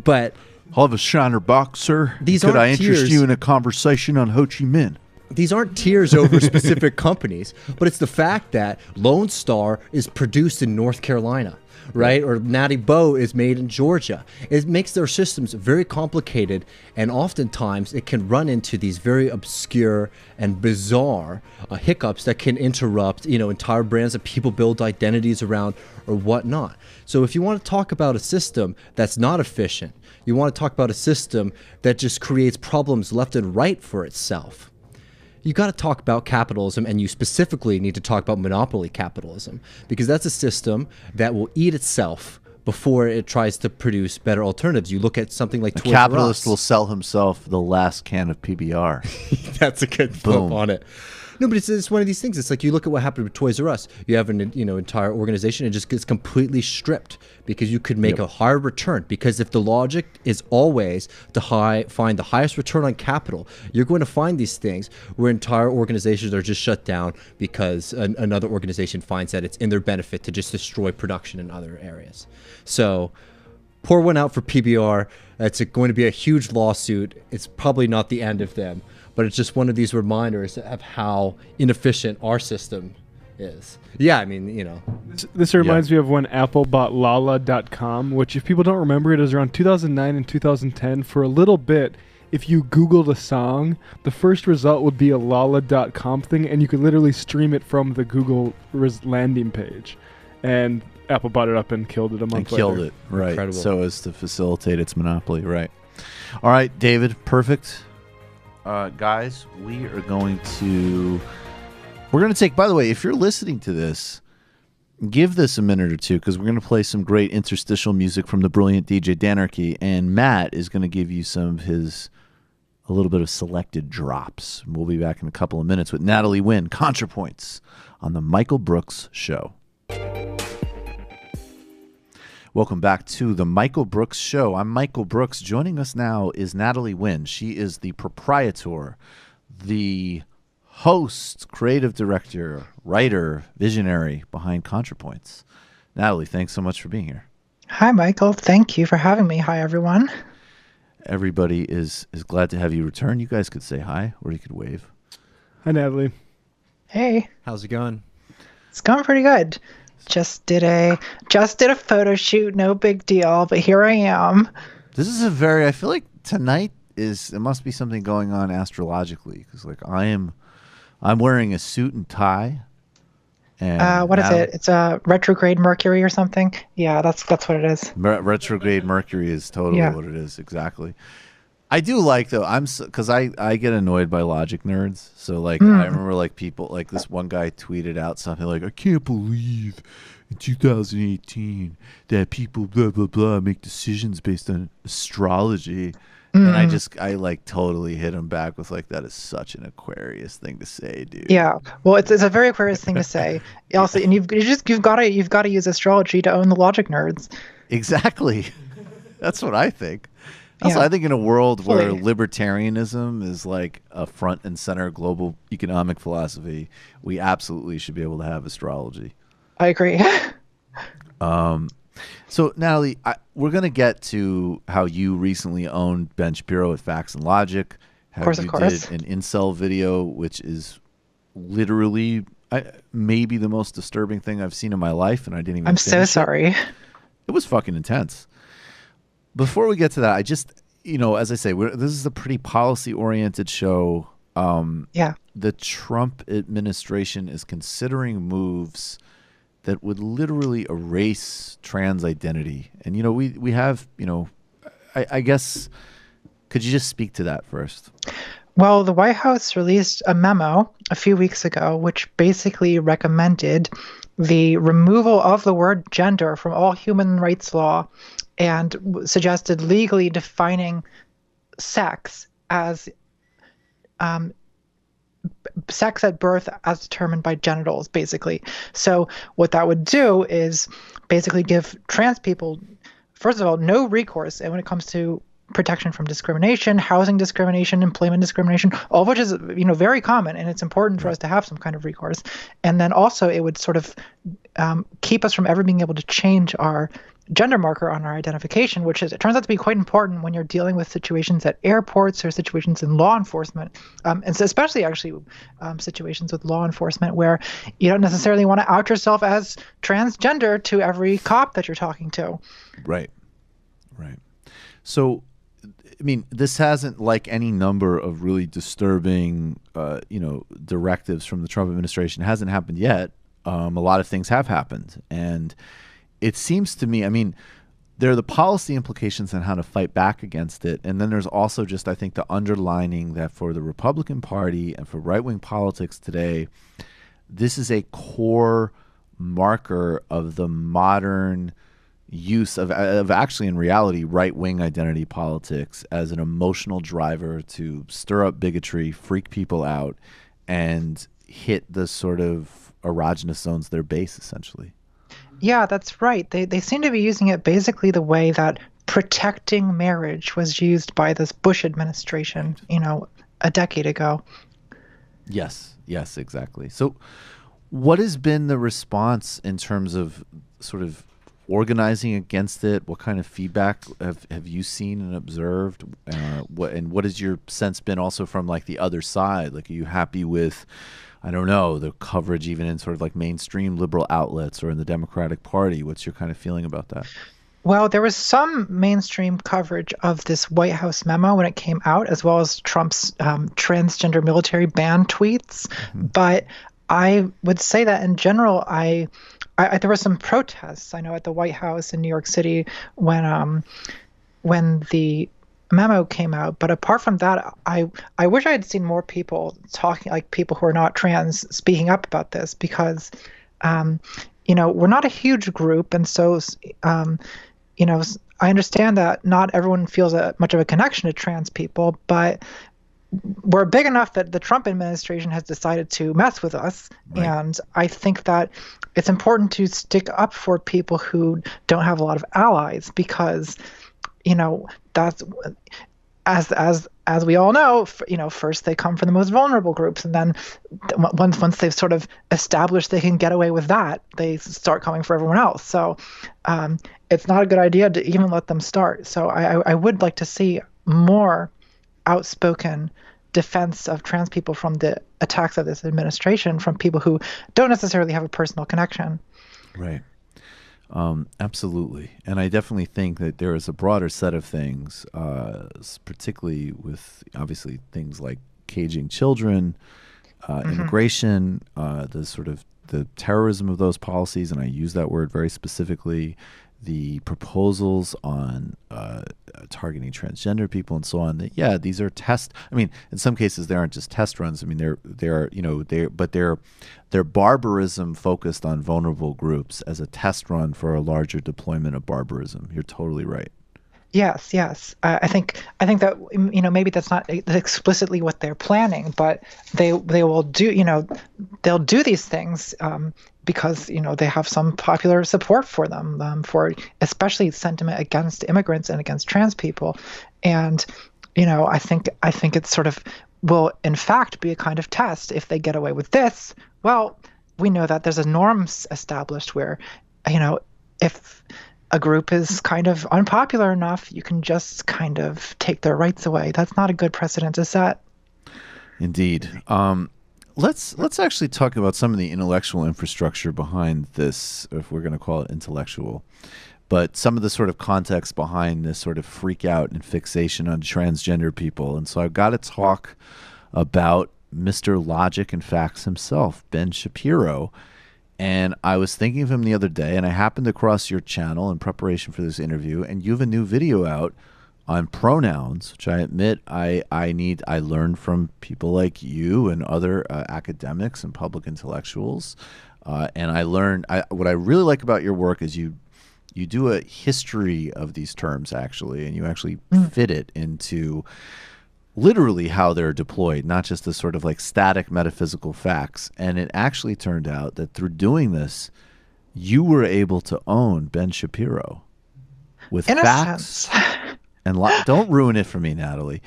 S9: But
S3: I'll have a Shiner Bock, sir. Could I interest you in a conversation on Ho Chi Minh?
S9: These aren't tiers over specific companies, but it's the fact that Lone Star is produced in North Carolina, right? Or Natty Boh is made in Georgia. It makes their systems very complicated, and oftentimes it can run into these very obscure and bizarre hiccups that can interrupt, entire brands that people build identities around or whatnot. So if you want to talk about a system that's not efficient, you want to talk about a system that just creates problems left and right for itself, you got to talk about capitalism, and you specifically need to talk about monopoly capitalism, because that's a system that will eat itself before it tries to produce better alternatives. You look at something like Toys R Us.
S3: Capitalist will sell himself the last can of PBR.
S9: That's a good flip on it. No, but it's one of these things. It's like you look at what happened with Toys R Us. You have an entire organization, it just gets completely stripped because you could make a higher return. Because if the logic is always to find the highest return on capital, you're going to find these things where entire organizations are just shut down because another organization finds that it's in their benefit to just destroy production in other areas. So pour one out for PBR. That's going to be a huge lawsuit. It's probably not the end of them, but it's just one of these reminders of how inefficient our system is. Yeah, I mean,
S4: This reminds me of when Apple bought Lala.com, which, if people don't remember, it was around 2009 and 2010. For a little bit, if you Googled a song, the first result would be a Lala.com thing, and you could literally stream it from the Google landing page. And Apple bought it up and killed it a month later.
S3: Killed it, right.
S9: Incredible.
S3: So as to facilitate its monopoly, right. All right, David, perfect. Guys, we're going to take, by the way, if you're listening to this, give this a minute or two, because we're going to play some great interstitial music from the brilliant DJ Danarchy, and Matt is going to give you a little bit of selected drops. We'll be back in a couple of minutes with Natalie Wynn, Contrapoints, on the Michael Brooks Show. Welcome back to the Michael Brooks Show. I'm Michael Brooks. Joining us now is Natalie Wynn. She is the proprietor, the host, creative director, writer, visionary behind Contrapoints. Natalie, thanks so much for being here.
S12: Hi, Michael. Thank you for having me. Hi, everyone.
S3: Everybody is glad to have you return. You guys could say hi, or you could wave.
S4: Hi, Natalie.
S12: Hey.
S9: How's it going?
S12: It's going pretty good. Just did a photo shoot, no big deal, but here I am.
S3: This is I feel like tonight there must be something going on astrologically, because I'm wearing a suit and tie. And
S12: what is it? It's a retrograde Mercury or something. Yeah, that's what it is.
S3: Retrograde Mercury is totally what it is, exactly. I do like, though, because I get annoyed by logic nerds. So I remember people, this one guy tweeted out something like, I can't believe in 2018 that people blah blah blah make decisions based on astrology. And I totally hit him back with that is such an Aquarius thing to say, dude.
S12: Yeah, well, it's a very Aquarius thing to say. Also, and you've got to use astrology to own the logic nerds.
S3: Exactly. That's what I think. Also, I think in a world where libertarianism is a front and center global economic philosophy, we absolutely should be able to have astrology.
S12: I agree.
S3: So, Natalie, we're going to get to how you recently owned Ben Shapiro at Facts and Logic. How
S12: of course.
S3: Did an Incel video, which is literally maybe the most disturbing thing I've seen in my life, and I didn't even
S12: I'm so sorry.
S3: It was fucking intense. Before we get to that, I just, as I say, this is a pretty policy-oriented show. The Trump administration is considering moves that would literally erase trans identity. And, we have, I guess, could you just speak to that first?
S12: Well, the White House released a memo a few weeks ago, which basically recommended the removal of the word gender from all human rights law, and suggested legally defining sex as sex at birth as determined by genitals, basically. So what that would do is basically give trans people, first of all, no recourse when it comes to protection from discrimination, housing discrimination, employment discrimination, all of which is very common, and it's important for us to have some kind of recourse. And then also it would sort of keep us from ever being able to change our gender marker on our identification, which is, it turns out to be quite important when you're dealing with situations at airports or situations in law enforcement, and so especially actually situations with law enforcement where you don't necessarily want to out yourself as transgender to every cop that you're talking to.
S3: Right. So, I mean, this hasn't, like any number of really disturbing, directives from the Trump administration, hasn't happened yet. A lot of things have happened. And it seems to me, I mean, there are the policy implications on how to fight back against it. And then there's also just, I think, the underlining that for the Republican Party and for right-wing politics today, this is a core marker of the modern use of actually, in reality, right-wing identity politics as an emotional driver to stir up bigotry, freak people out, and hit the sort of erogenous zones of their base, essentially.
S12: Yeah, that's right. They seem to be using it basically the way that protecting marriage was used by this Bush administration, a decade ago.
S3: Yes, exactly. So what has been the response in terms of sort of organizing against it? What kind of feedback have you seen and observed? What has your sense been also from like the other side? Like, are you happy with, I don't know, the coverage even in sort of like mainstream liberal outlets or in the Democratic Party? What's your kind of feeling about that?
S12: Well, there was some mainstream coverage of this White House memo when it came out, as well as Trump's transgender military ban tweets. Mm-hmm. But I would say that in general, there were some protests, I know, at the White House in New York City when the memo came out. But apart from that, I wish I had seen more people talking, like people who are not trans, speaking up about this, because we're not a huge group, and so I understand that not everyone feels much of a connection to trans people, but we're big enough that the Trump administration has decided to mess with us. Right. And I think that it's important to stick up for people who don't have a lot of allies, because, that's, as we all know, first they come from the most vulnerable groups, and then once they've sort of established they can get away with that, they start coming for everyone else. So it's not a good idea to even let them start. So I would like to see more outspoken defense of trans people from the attacks of this administration from people who don't necessarily have a personal connection.
S3: Right. Absolutely. And I definitely think that there is a broader set of things, particularly with obviously things like caging children, immigration, the sort of the terrorism of those policies, and I use that word very specifically, the proposals on targeting transgender people and so on. That, yeah, these are test. I mean, in some cases they aren't just test runs. I mean, they're barbarism focused on vulnerable groups as a test run for a larger deployment of barbarism. You're totally right.
S12: Yes. I think that maybe that's not explicitly what they're planning, but they will do. They'll do these things because they have some popular support for them, for especially sentiment against immigrants and against trans people, and I think it sort of will in fact be a kind of test. If they get away with this, well, we know that there's a norm established where if a group is kind of unpopular enough, you can just kind of take their rights away. That's not a good precedent to set.
S3: Indeed. Let's actually talk about some of the intellectual infrastructure behind this, if we're going to call it intellectual, but some of the sort of context behind this sort of freak out and fixation on transgender people. And so I've got to talk about Mr. Logic and Facts himself, Ben Shapiro. And I was thinking of him the other day, and I happened across your channel in preparation for this interview, and you have a new video out on pronouns, which I admit I learned from people like you and other academics and public intellectuals. And I learned, what I really like about your work is you do a history of these terms, actually, and you actually fit it into literally how they're deployed, not just the sort of like static metaphysical facts. And it actually turned out that through doing this, you were able to own Ben Shapiro with facts. And don't ruin it for me, Natalie.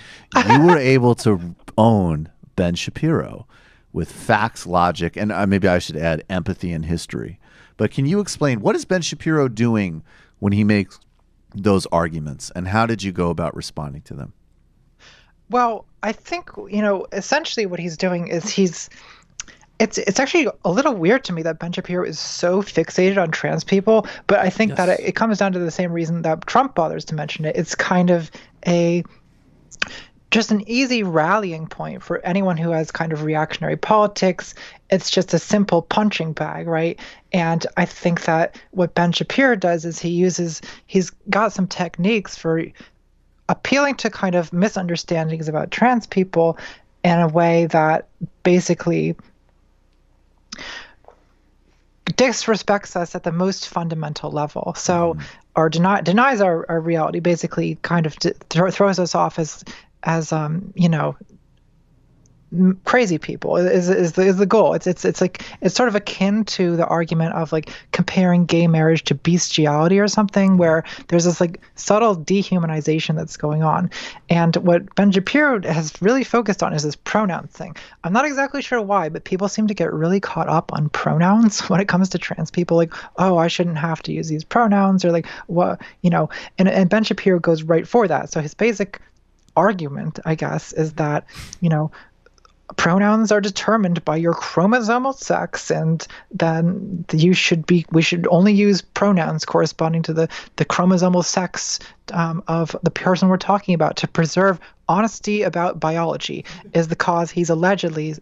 S3: You were able to own Ben Shapiro with facts, logic, and maybe I should add empathy and history. But can you explain, what is Ben Shapiro doing when he makes those arguments, and how did you go about responding to them?
S12: Well, I think, essentially what he's doing is it's actually a little weird to me that Ben Shapiro is so fixated on trans people, but I think that it comes down to the same reason that Trump bothers to mention it. It's kind of just an easy rallying point for anyone who has kind of reactionary politics. It's just a simple punching bag, right? And I think that what Ben Shapiro does is he's got some techniques for appealing to kind of misunderstandings about trans people in a way that basically disrespects us at the most fundamental level. So, or denies our reality, basically kind of throws us off as crazy people is the goal. It's like it's sort of akin to the argument of like comparing gay marriage to bestiality or something, where there's this like subtle dehumanization that's going on. And what Ben Shapiro has really focused on is this pronouns thing. I'm not exactly sure why, but people seem to get really caught up on pronouns when it comes to trans people. Like, oh, I shouldn't have to use these pronouns, or like what, and Ben Shapiro goes right for that. So his basic argument, I guess, is that, pronouns are determined by your chromosomal sex, and then we should only use pronouns corresponding to the chromosomal sex of the person we're talking about to preserve honesty about biology, is the cause he's allegedly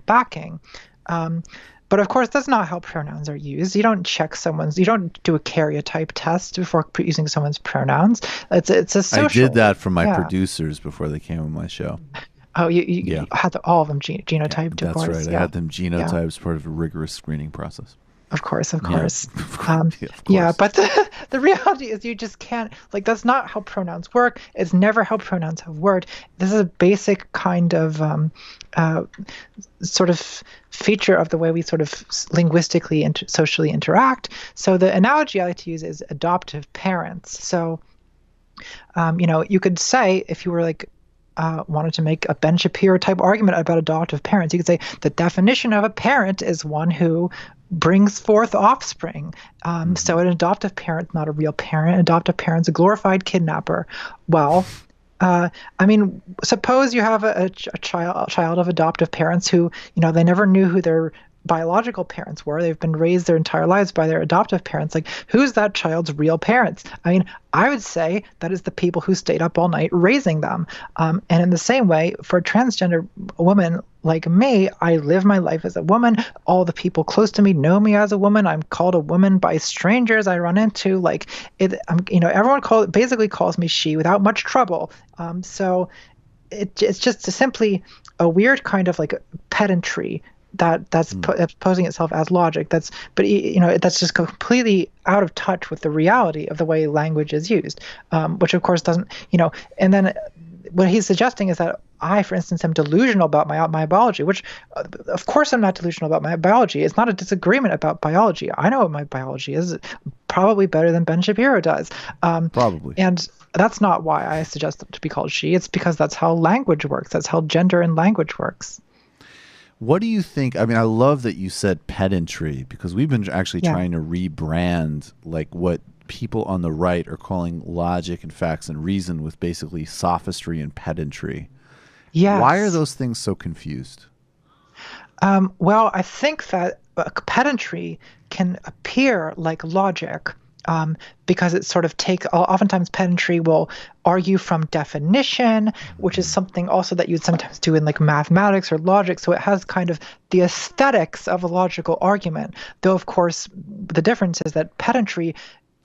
S12: backing. But of course, that's not how pronouns are used. You don't you don't do a karyotype test before using someone's pronouns. It's a social.
S3: I did that for my producers before they came on my show.
S12: Oh, you had all of them genotyped, of course.
S3: That's right. I had them genotyped as part of a rigorous screening process.
S12: Of course.
S3: Of course.
S12: Yeah, but the reality is you just can't, like, that's not how pronouns work. It's never how pronouns have worked. This is a basic kind of sort of feature of the way we sort of linguistically and socially interact. So the analogy I like to use is adoptive parents. So, you could say, if you were like, wanted to make a Ben Shapiro type argument about adoptive parents, you could say the definition of a parent is one who brings forth offspring. So an adoptive parent, not a real parent. An adoptive parent's a glorified kidnapper. Well, suppose you have a child of adoptive parents who, they never knew who their biological parents were. They've been raised their entire lives by their adoptive parents. Like, who's that child's real parents? I would say that is the people who stayed up all night raising them. And in the same way, for a transgender woman like me, I live my life as a woman. All the people close to me know me as a woman. I'm called a woman by strangers I run into. Everyone basically calls me she without much trouble. So it's just simply a weird kind of like pedantry that's posing itself as logic. That's just completely out of touch with the reality of the way language is used, which of course doesn't, and then what he's suggesting is that I, for instance, am delusional about my biology, which of course I'm not delusional about my biology. It's not a disagreement about biology. I know what my biology is, probably better than Ben Shapiro does.
S3: Probably.
S12: And that's not why I suggest it to be called she. It's because that's how language works. That's how gender and language works.
S3: What do you think? I love that you said pedantry, because we've been actually trying to rebrand like what people on the right are calling logic and facts and reason with basically sophistry and pedantry.
S12: Yes.
S3: Why are those things so confused?
S12: Well, I think that pedantry can appear like logic, because it sort of oftentimes pedantry will argue from definition, which is something also that you'd sometimes do in like mathematics or logic. So it has kind of the aesthetics of a logical argument, though of course the difference is that pedantry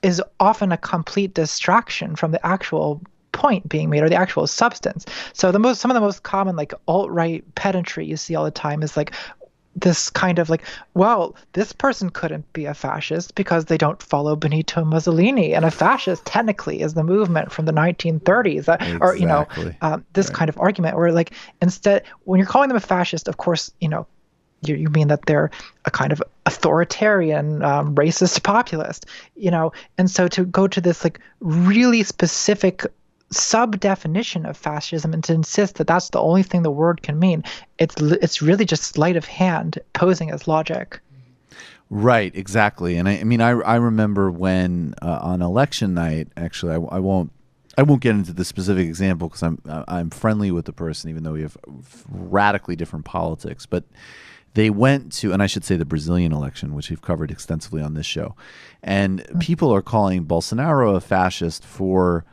S12: is often a complete distraction from the actual point being made or the actual substance. So some of the most common like alt-right pedantry you see all the time is like this kind of like, well, this person couldn't be a fascist because they don't follow Benito Mussolini, and a fascist technically is the movement from the 1930s, or this kind of argument where like instead when you're calling them a fascist, of course, you mean that they're a kind of authoritarian, racist populist, and so to go to this like really specific sub-definition of fascism and to insist that that's the only thing the word can mean, it's really just sleight of hand posing as logic.
S3: Right, exactly. And I remember when on election night, actually, I won't get into the specific example because I'm friendly with the person, even though we have radically different politics. But they went to, and I should say the Brazilian election, which we've covered extensively on this show, and people are calling Bolsonaro a fascist for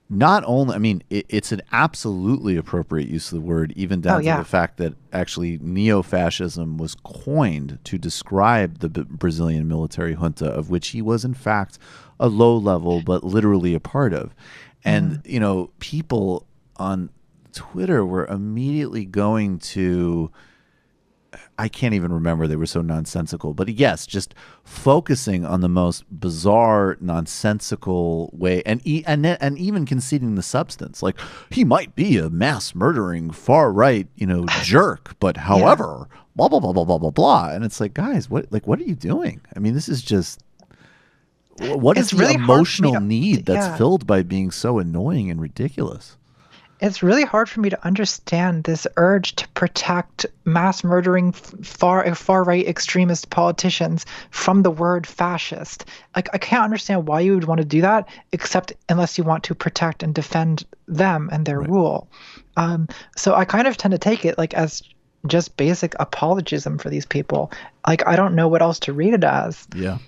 S3: not only, it's an absolutely appropriate use of the word, even down to the fact that actually neo-fascism was coined to describe the Brazilian military junta, of which he was in fact a low level, but literally a part of. And, people on Twitter were immediately going to, I can't even remember, they were so nonsensical, but yes, just focusing on the most bizarre, nonsensical way, and even conceding the substance. Like, he might be a mass murdering far right, jerk, but however, blah blah blah blah blah blah blah. And it's like, guys, what are you doing? I mean, this is just, what is the really emotional need that's filled by being so annoying and ridiculous?
S12: It's really hard for me to understand this urge to protect mass murdering far-right extremist politicians from the word fascist. Like, I can't understand why you would want to do that, except unless you want to protect and defend them and their rule. So I kind of tend to take it like as just basic apologism for these people. Like, I don't know what else to read it as.
S3: Yeah.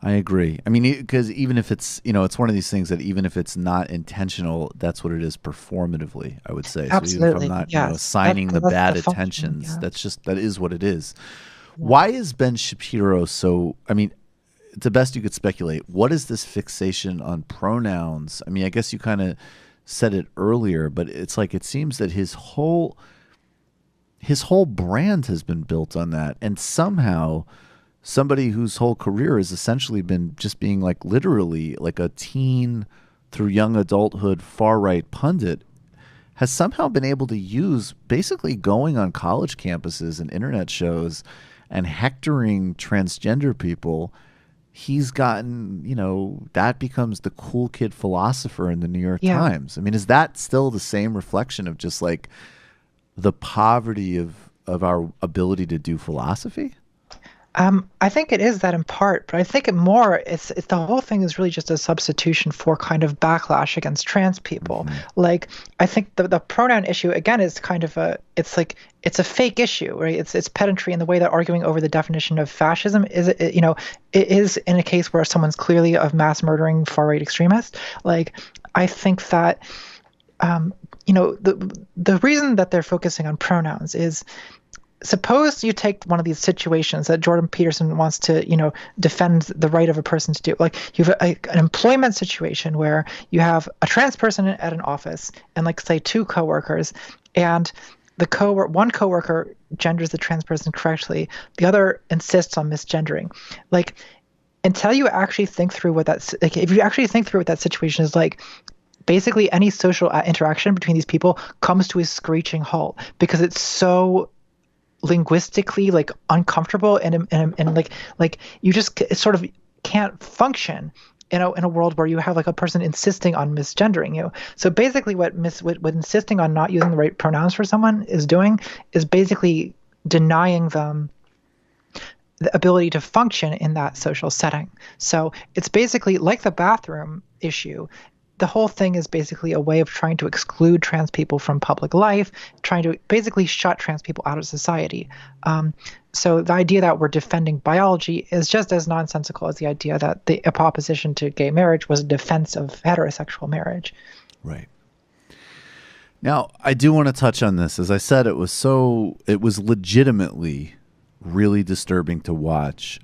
S3: I agree. I mean, because even if it's, it's one of these things that even if it's not intentional, that's what it is performatively, I would say.
S12: Absolutely.
S3: So even if I'm not assigning the bad attentions, that is what it is. Yeah. Why is Ben Shapiro so, the best you could speculate, what is this fixation on pronouns? I mean, I guess you kind of said it earlier, but it's like it seems that his whole brand has been built on that. And somehow somebody whose whole career has essentially been just being like literally like a teen through young adulthood far-right pundit has somehow been able to use basically going on college campuses and internet shows and hectoring transgender people. He's gotten, that becomes the cool kid philosopher in the New York Times. I mean, is that still the same reflection of just like the poverty of our ability to do philosophy?
S12: I think it is that in part, but I think it's the whole thing is really just a substitution for kind of backlash against trans people. Mm-hmm. Like, I think the pronoun issue again is kind of it's a fake issue, right? It's pedantry in the way that arguing over the definition of fascism it is in a case where someone's clearly a mass murdering far right extremist. Like, I think that the reason that they're focusing on pronouns is, suppose you take one of these situations that Jordan Peterson wants to, defend the right of a person to do. Like, you have an employment situation where you have a trans person at an office and, like, say, two coworkers, and one coworker genders the trans person correctly, the other insists on misgendering. Like, until you actually think through if you actually think through what that situation is like, basically any social interaction between these people comes to a screeching halt because it's so linguistically like uncomfortable and like you just sort of can't function in a world where you have like a person insisting on misgendering you. So basically what insisting on not using the right pronouns for someone is doing is basically denying them the ability to function in that social setting. So it's basically like the bathroom issue. The whole thing is basically a way of trying to exclude trans people from public life, trying to basically shut trans people out of society. So the idea that we're defending biology is just as nonsensical as the idea that the opposition to gay marriage was a defense of heterosexual marriage.
S3: Right. Now, I do want to touch on this. As I said, it was legitimately really disturbing to watch.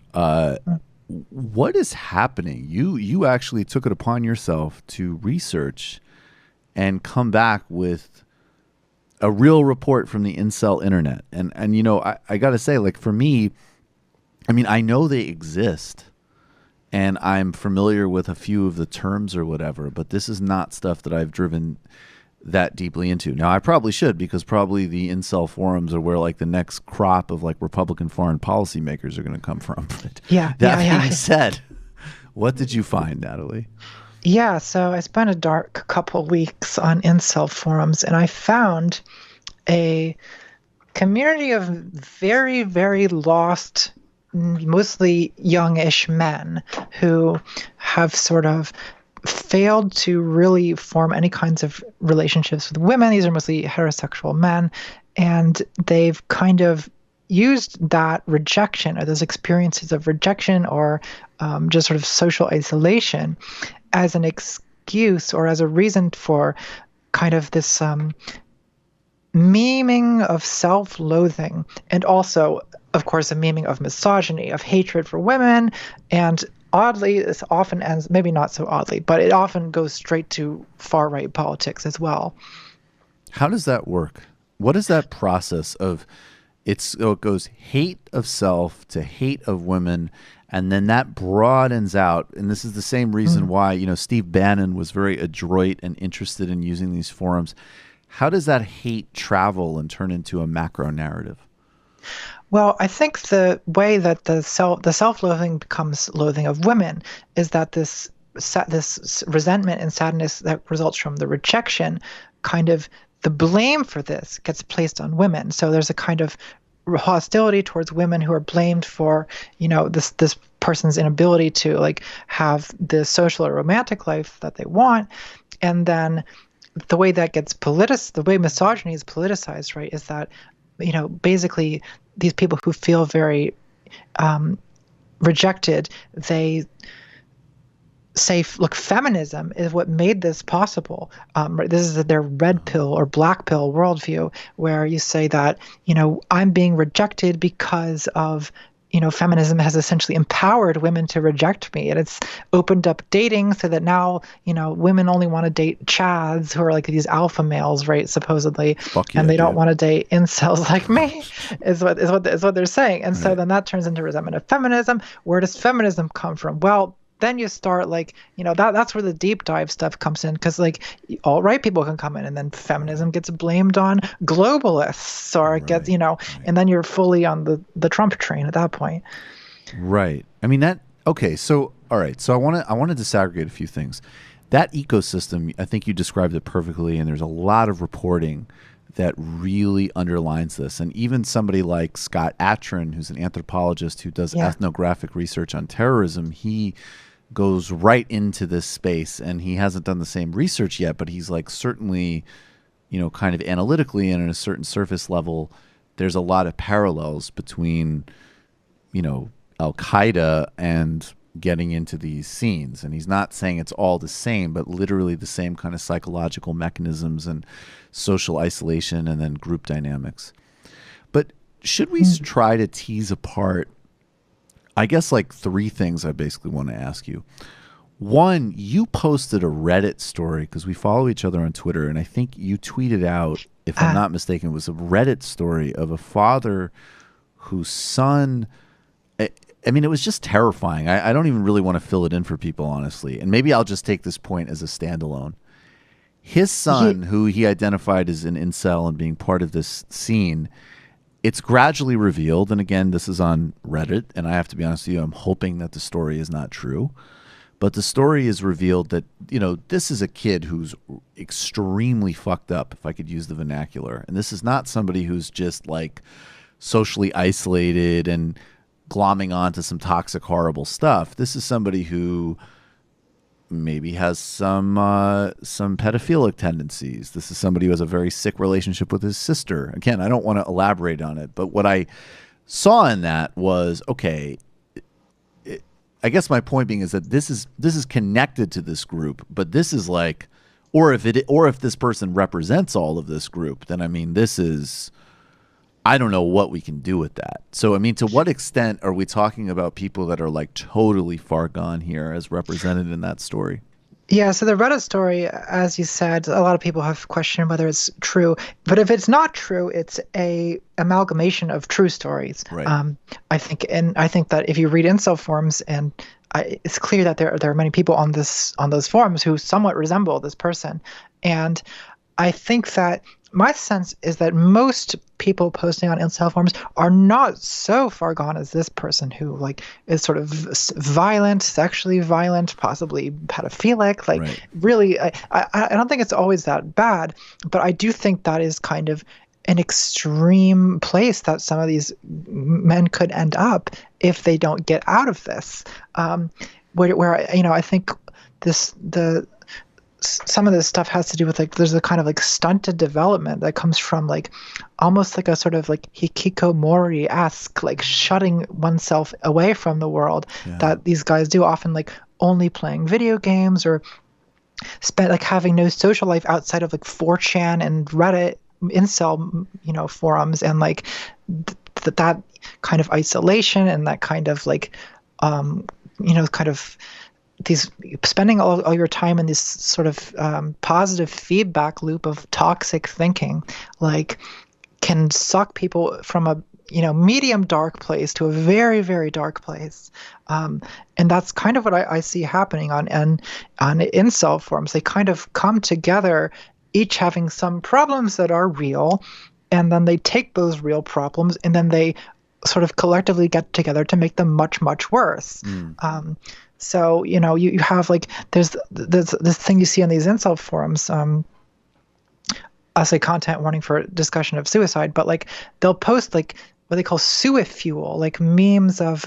S3: What is happening? You actually took it upon yourself to research and come back with a real report from the Incel internet. And I got to say, like, for me, I know they exist and I'm familiar with a few of the terms or whatever, but this is not stuff that I've driven that deeply into. Now, I probably should, because probably the Incel forums are where like the next crop of like Republican foreign policy makers are going to come from. But that being said, what did you find, Natalie?
S12: Yeah, so I spent a dark couple weeks on Incel forums, and I found a community of very, very lost mostly youngish men who have sort of failed to really form any kinds of relationships with women. These are mostly heterosexual men, and they've kind of used that rejection or those experiences of rejection or just sort of social isolation as an excuse or as a reason for kind of this memeing of self-loathing, and also, of course, a memeing of misogyny, of hatred for women. And oddly, this often ends, maybe not so oddly, but it often goes straight to far-right politics as well.
S3: How does that work? What is that process of it goes hate of self to hate of women, and then that broadens out? And this is the same reason why, Steve Bannon was very adroit and interested in using these forums. How does that hate travel and turn into a macro narrative?
S12: Well, I think the way that the self-loathing becomes loathing of women is that this resentment and sadness that results from the rejection, kind of the blame for this gets placed on women. So there's a kind of hostility towards women who are blamed for, this person's inability to like have the social or romantic life that they want. And then the way that gets the way misogyny is politicized, right, is that, basically these people who feel very rejected, they say, look, feminism is what made this possible. This is their red pill or black pill worldview, where you say that, I'm being rejected because of, feminism has essentially empowered women to reject me. And it's opened up dating so that now, women only want to date chads who are like these alpha males, right, supposedly. And they don't want to date incels like me, is what they're saying. And so then that turns into resentment of feminism. Where does feminism come from? Well, then you start that's where the deep dive stuff comes in, because alt-right people can come in, and then feminism gets blamed on globalists, or it gets and then you're fully on the Trump train at that point.
S3: Right. I mean okay. So all right. So I want to disaggregate a few things. That ecosystem, I think you described it perfectly, and there's a lot of reporting that really underlines this. And even somebody like Scott Atran, who's an anthropologist who does ethnographic research on terrorism, he goes right into this space, and he hasn't done the same research yet, but he's certainly, kind of analytically and at a certain surface level, there's a lot of parallels between, Al-Qaeda and getting into these scenes. And he's not saying it's all the same, but literally the same kind of psychological mechanisms and social isolation and then group dynamics. But should we try to tease apart, I guess, three things I basically want to ask you. One, you posted a Reddit story, because we follow each other on Twitter, and I think you tweeted out, if I'm not mistaken, it was a Reddit story of a father whose son, I mean, it was just terrifying. I don't even really want to fill it in for people, honestly. And maybe I'll just take this point as a standalone. His son, who he identified as an incel and being part of this scene, it's gradually revealed, and again, this is on Reddit, and I have to be honest with you, I'm hoping that the story is not true, but the story is revealed that, this is a kid who's extremely fucked up, if I could use the vernacular, and this is not somebody who's just socially isolated and glomming onto some toxic, horrible stuff. This is somebody who maybe has some pedophilic tendencies. This is somebody who has a very sick relationship with his sister. Again, I don't want to elaborate on it, but what I saw in that was, okay, I guess my point being is that this is connected to this group, but this is or if this person represents all of this group, then I mean, this is, I don't know what we can do with that. So, I mean, to what extent are we talking about people that are totally far gone here as represented in that story?
S12: Yeah, so the Reddit story, as you said, a lot of people have questioned whether it's true. But if it's not true, it's a amalgamation of true stories.
S3: Right.
S12: I think that if you read incel forums, and it's clear that there are many people on those forums who somewhat resemble this person. And I think that my sense is that most people posting on incel forums are not so far gone as this person who is sort of violent, sexually violent, possibly pedophilic. Really, I don't think it's always that bad, but I do think that is kind of an extreme place that some of these men could end up if they don't get out of this. Where I think some of this stuff has to do with like there's a kind of like stunted development that comes from like almost like a sort of like hikikomori-esque like shutting oneself away from the world that these guys do, often like only playing video games or having no social life outside of like 4chan and Reddit incel forums, and like that kind of isolation and that kind of like kind of these spending all your time in this sort of positive feedback loop of toxic thinking, like can suck people from a medium dark place to a very, very dark place. And that's kind of what I see happening on incel forums. They kind of come together, each having some problems that are real, and then they take those real problems and then they sort of collectively get together to make them much, much worse. So, you have like, there's this thing you see on these incel forums, I'll say content warning for discussion of suicide, but like they'll post like what they call suifuel, like memes of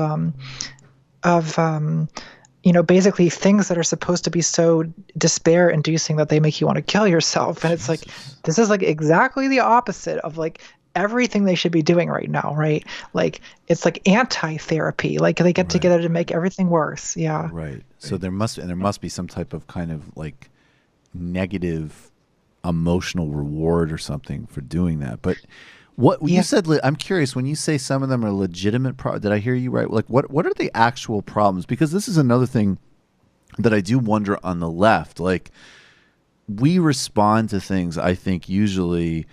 S12: basically things that are supposed to be so despair inducing that they make you want to kill yourself. And it's like, this is like exactly the opposite of like everything they should be doing right now, right? Like it's like anti-therapy. Like they get together to make everything worse. Yeah.
S3: Right. So there must be some type of kind of like negative emotional reward or something for doing that. But what you said, I'm curious, when you say some of them are legitimate, did I hear you right? Like what are the actual problems? Because this is another thing that I do wonder on the left. Like we respond to things, I think, usually.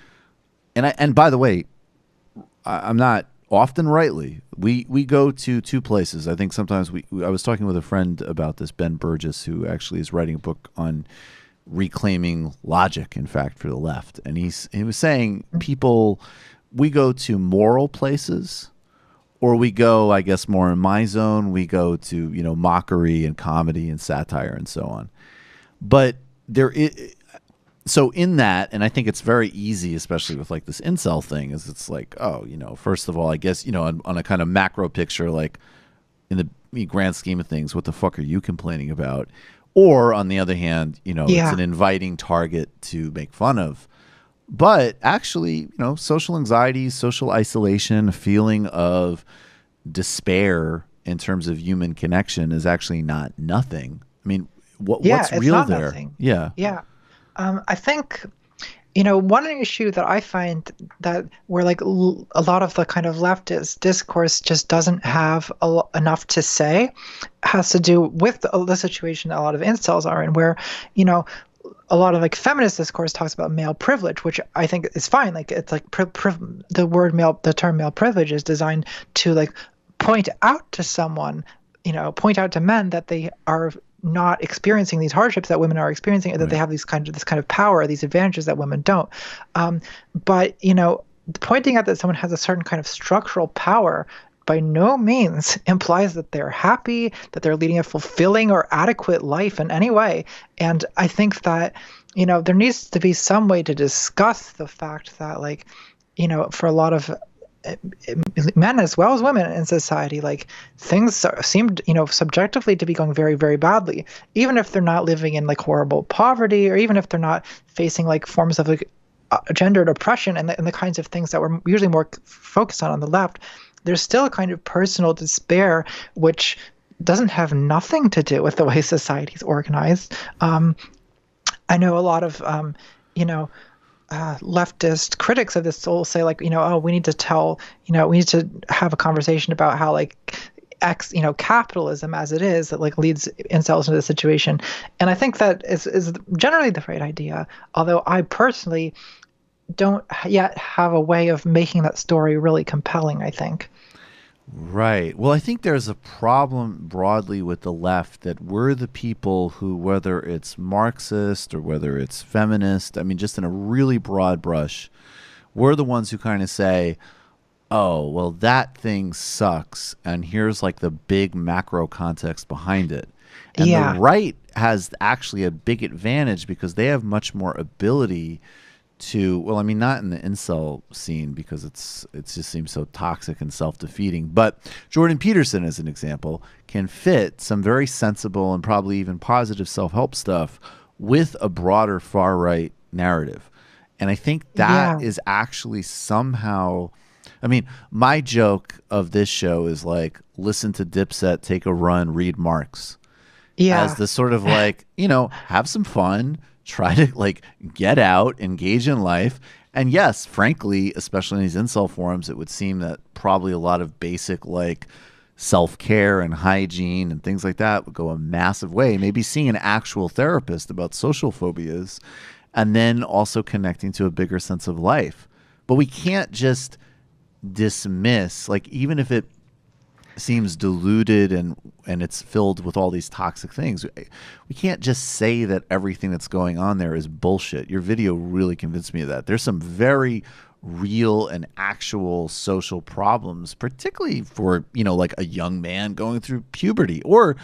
S3: And by the way, I'm not often rightly. We go to two places. I think sometimes I was talking with a friend about this, Ben Burgess, who actually is writing a book on reclaiming logic, in fact, for the left. And he was saying we go to moral places, or we go, I guess, more in my zone. We go to mockery and comedy and satire and so on. But there is. So in that, and I think it's very easy, especially with like this incel thing, is it's like, first of all, I guess, on a kind of macro picture, like in the grand scheme of things, what the fuck are you complaining about? Or on the other hand, it's an inviting target to make fun of. But actually, social anxiety, social isolation, a feeling of despair in terms of human connection is actually not nothing. I mean, what's real there? Nothing. Yeah.
S12: Yeah. I think, one issue that I find that where like a lot of the kind of leftist discourse just doesn't have enough to say has to do with the situation that a lot of incels are in, where, a lot of like feminist discourse talks about male privilege, which I think is fine. Like it's like the term male privilege is designed to like point out to someone, point out to men that they are not experiencing these hardships that women are experiencing, and that they have this kind of power, these advantages that women don't. But pointing out that someone has a certain kind of structural power by no means implies that they're happy, that they're leading a fulfilling or adequate life in any way. And I think that there needs to be some way to discuss the fact that, like, for a lot of men as well as women in society, like things seem subjectively to be going very, very badly, even if they're not living in like horrible poverty, or even if they're not facing like forms of like gendered oppression and the kinds of things that we're usually more focused on the left. There's still a kind of personal despair which doesn't have nothing to do with the way society's organized. I know a lot of leftist critics of this will say, like, we need to have a conversation about how like capitalism as it is that like leads incels into this situation. And I think that is generally the right idea, although I personally don't yet have a way of making that story really compelling, I think.
S3: Right. Well, I think there's a problem broadly with the left that we're the people who, whether it's Marxist or whether it's feminist, I mean, just in a really broad brush, we're the ones who kind of say, oh, well, that thing sucks, and here's like the big macro context behind it. And the right has actually a big advantage because they have much more ability to, well, I mean, not in the incel scene because it just seems so toxic and self-defeating, but Jordan Peterson, as an example, can fit some very sensible and probably even positive self-help stuff with a broader far-right narrative. And I think that is actually somehow, I mean, my joke of this show is like, listen to Dipset, take a run, read Marx. Yeah. As the sort of like, you know, have some fun, try to like get out, engage in life. And yes, frankly, especially in these incel forums, it would seem that probably a lot of basic like self-care and hygiene and things like that would go a massive way. Maybe seeing an actual therapist about social phobias and then also connecting to a bigger sense of life. But we can't just dismiss, like, even if it seems diluted and it's filled with all these toxic things, we can't just say that everything that's going on there is bullshit. Your video really convinced me of that. There's some very real and actual social problems, particularly for, you know, like a young man going through puberty, or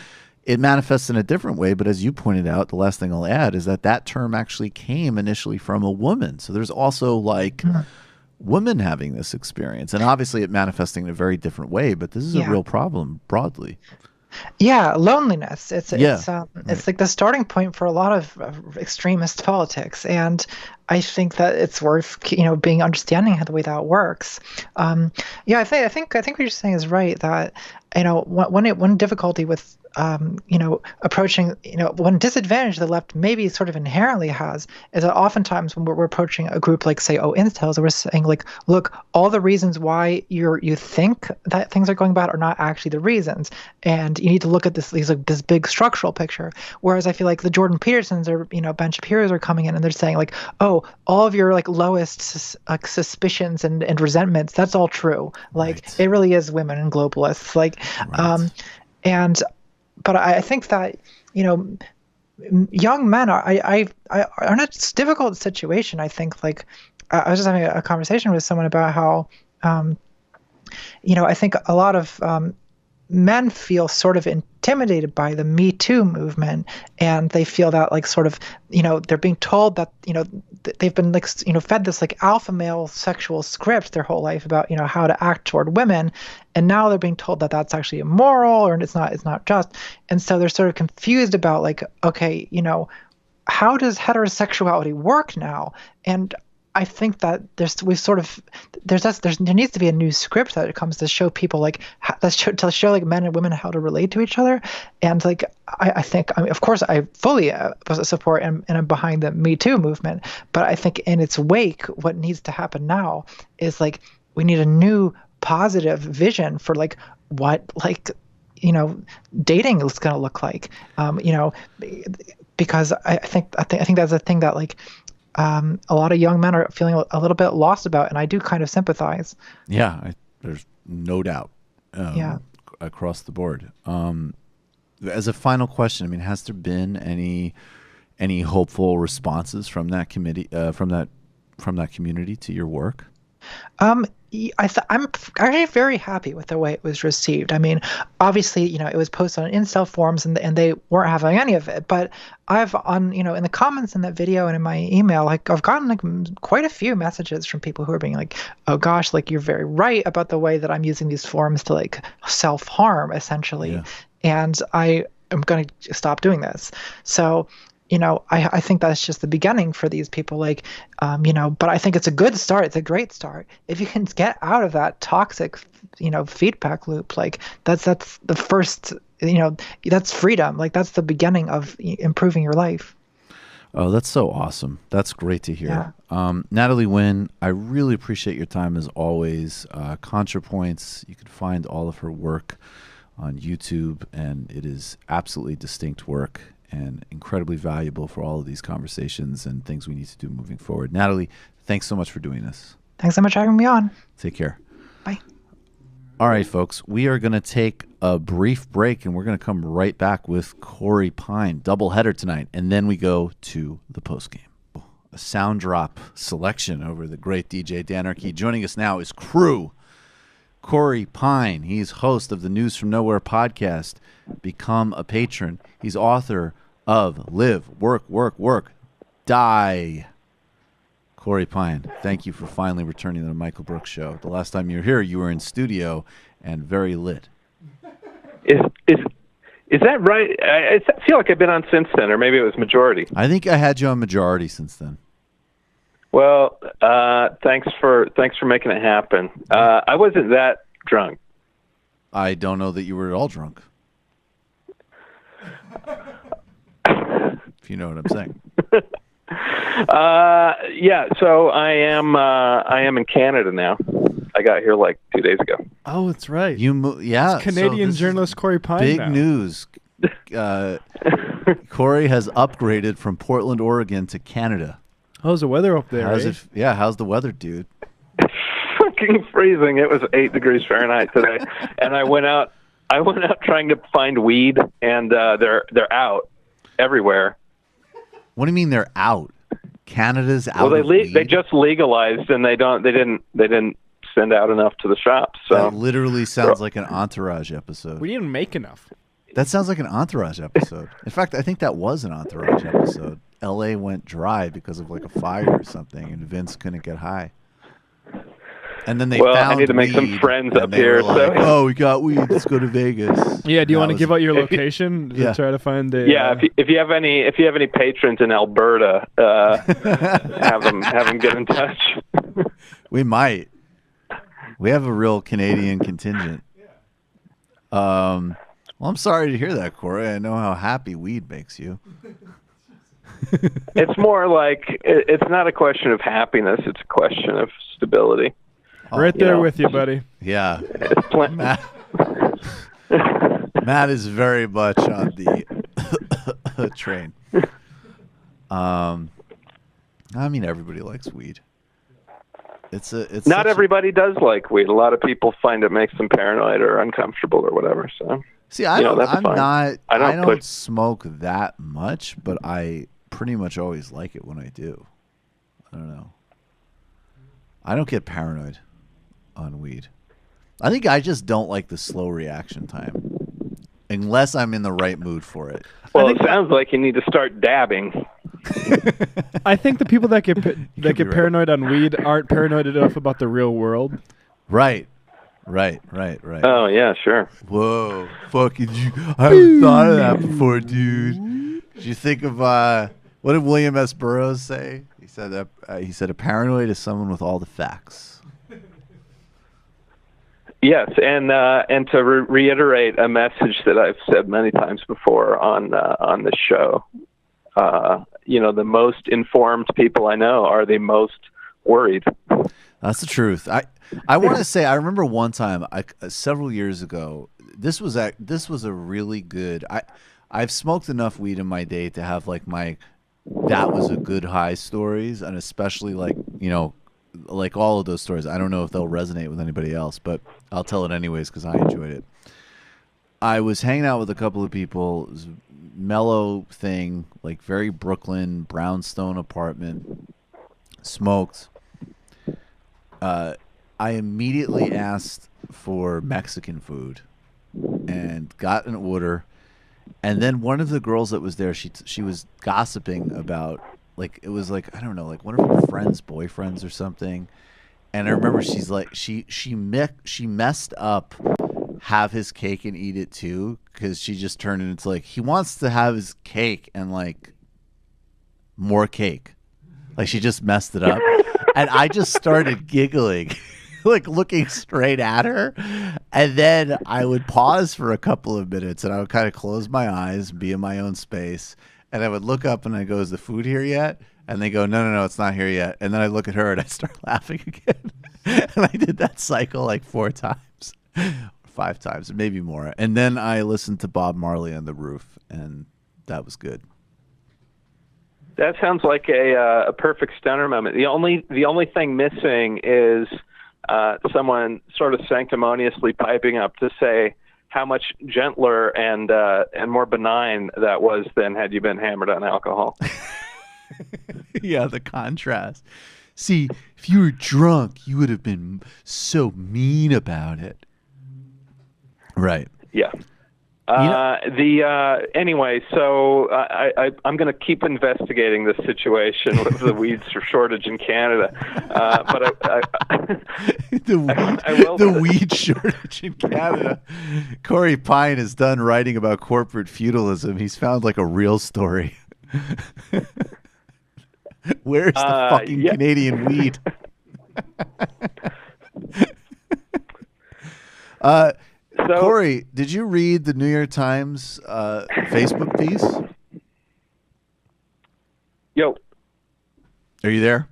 S3: it manifests in a different way. But as you pointed out, the last thing I'll add is that that term actually came initially from a woman. So there's also like women having this experience, and obviously it manifesting in a very different way, but this is a real problem broadly.
S12: Yeah, loneliness. It's like the starting point for a lot of extremist politics, and I think that it's worth, you know, being understanding how the way that works. I think what you're saying is right, that, you know, one difficulty with you know, approaching, you know, one disadvantage the left maybe sort of inherently has is that oftentimes when we're approaching a group like, say, incels, we're saying like, look, all the reasons why you think that things are going bad are not actually the reasons, and you need to look at this big structural picture. Whereas I feel like the Jordan Petersons or, you know, Ben Shapiro's are coming in and they're saying like, oh, all of your like lowest suspicions and resentments, that's all true. Like it really is women and globalists. Like, But I think that, you know, young men are in a difficult situation. I think, like, I was just having a conversation with someone about how, you know, I think a lot of men feel sort of intimidated by the Me Too movement, and they feel that, like, sort of, you know, they're being told that, you know, they've been, like, you know, fed this like alpha male sexual script their whole life about, you know, how to act toward women, and now they're being told that that's actually immoral or it's not just, and so they're sort of confused about, like, okay, you know, how does heterosexuality work now? And I think that there needs to be a new script that comes to show people, like, to show like men and women how to relate to each other. And like, I think, I mean, of course, I fully support and I'm behind the Me Too movement, but I think in its wake, what needs to happen now is, like, we need a new positive vision for, like, what, like, you know, dating is going to look like, you know, because I think that's a thing that, like, a lot of young men are feeling a little bit lost about, and I do kind of sympathize. Yeah,
S3: there's no doubt. Across the board. As a final question, I mean, has there been any hopeful responses from that committee, from that community to your work?
S12: I'm actually very happy with the way it was received. I mean, obviously, you know, it was posted on incel forums and they weren't having any of it, but you know, in the comments in that video and in my email, like, I've gotten like quite a few messages from people who are being like, oh gosh, like, you're very right about the way that I'm using these forums to, like, self-harm essentially. And I am going to stop doing this. So, you know, I think that's just the beginning for these people, like, you know, but I think it's a good start. It's a great start. If you can get out of that toxic, you know, feedback loop, like, that's the first, you know, that's freedom. Like, that's the beginning of improving your life.
S3: Oh, that's so awesome. That's great to hear. Natalie Wynn, I really appreciate your time as always. Contrapoints, you can find all of her work on YouTube, and it is absolutely distinct work and incredibly valuable for all of these conversations and things we need to do moving forward. Natalie, thanks so much for doing this.
S12: Thanks so much for having me on.
S3: Take care.
S12: Bye.
S3: All right, folks, we are going to take a brief break, and we're going to come right back with Corey Pein, doubleheader tonight, and then we go to the postgame. A sound drop selection over the great DJ Danarchy. Joining us now is Crew. Corey Pein, he's host of the News from Nowhere podcast. Become a patron. He's author of Live, Work, Work, Work, Die. Corey Pein, thank you for finally returning to the Michael Brooks Show. The last time you were here, you were in studio and very lit.
S13: Is that right? I feel like I've been on since then, or maybe it was majority.
S3: I think I had you on majority since then.
S13: Well, thanks for making it happen. I wasn't that drunk.
S3: I don't know that you were at all drunk. If you know what I'm saying.
S13: Yeah. So I am in Canada now. I got here like 2 days ago.
S4: Oh, that's right.
S3: Yeah.
S4: It's Canadian journalist Corey Pein.
S3: Big
S4: now.
S3: news. Corey has upgraded from Portland, Oregon to Canada.
S4: How's the weather up there?
S3: How's
S4: eh?
S3: it? Yeah. How's the weather, dude?
S13: Fucking freezing. It was 8 degrees Fahrenheit today, and I went out trying to find weed, and they're out everywhere.
S3: What do you mean they're out? Canada's out.
S13: Well, they just legalized, and they didn't send out enough to the shops. So
S3: that literally sounds like an Entourage episode.
S4: We didn't make enough.
S3: That sounds like an Entourage episode. In fact, I think that was an Entourage episode. L.A. went dry because of like a fire or something, and Vince couldn't get high. And then they found
S13: I need to make some friends up here.
S3: Like, oh, we got weed. Let's go to Vegas.
S4: Yeah. Do you want to give out your location to try to find a?
S13: Yeah. If you have any patrons in Alberta, have them get in touch.
S3: We might. We have a real Canadian contingent. Well, I'm sorry to hear that, Corey. I know how happy weed makes you.
S13: It's more like it's not a question of happiness; it's a question of stability.
S4: Right there with you, buddy.
S3: Yeah. Matt is very much on the train. I mean, everybody likes weed. It's
S13: not everybody does like weed. A lot of people find it makes them paranoid or uncomfortable or whatever. So
S3: see, I don't smoke that much, but I pretty much always like it when I do. I don't know. I don't get paranoid on weed. I think I just don't like the slow reaction time, unless I'm in the right mood for it.
S13: Well, it sounds like you need to start dabbing.
S4: I think the people that get paranoid on weed aren't paranoid enough about the real world.
S3: Right.
S13: Oh yeah, sure.
S3: Whoa, fucking! I haven't thought of that before, dude. Did you think of what did William S. Burroughs say? He said that a paranoid is someone with all the facts.
S13: Yes, and to reiterate a message that I've said many times before on this show, the most informed people I know are the most worried.
S3: That's the truth. I want to say I remember one time several years ago. This was a really good. I've smoked enough weed in my day to have like that was a good high stories, and especially like all of those stories. I don't know if they'll resonate with anybody else, but I'll tell it anyways because I enjoyed it. I was hanging out with a couple of people. It was a mellow thing, like very Brooklyn brownstone apartment. Smoked. I immediately asked for Mexican food and got an order. And then one of the girls that was there, she was gossiping about, like, it was like, I don't know, like one of her friends' boyfriends or something. And I remember she's like, she messed up have his cake and eat it too, because she just turned it into like, he wants to have his cake and like more cake. Like she just messed it up. And I just started giggling, like looking straight at her. And then I would pause for a couple of minutes and I would kind of close my eyes, be in my own space. And I would look up and I go, is the food here yet? And they go, no, it's not here yet. And then I look at her and I start laughing again. And I did that cycle like 4 times, 5 times, maybe more. And then I listened to Bob Marley on the roof, and that was good.
S13: That sounds like a perfect stoner moment. The only thing missing is someone sort of sanctimoniously piping up to say how much gentler and more benign that was than had you been hammered on alcohol.
S3: Yeah, the contrast. See, if you were drunk, you would have been so mean about it. Right.
S13: Yeah. Anyway, so I'm going to keep investigating this situation with the weed shortage in Canada.
S3: The weed shortage in Canada. Corey Pein is done writing about corporate feudalism. He's found like a real story. Where's the fucking Canadian weed? Corey, did you read the New York Times Facebook piece?
S13: Yo.
S3: Are you there?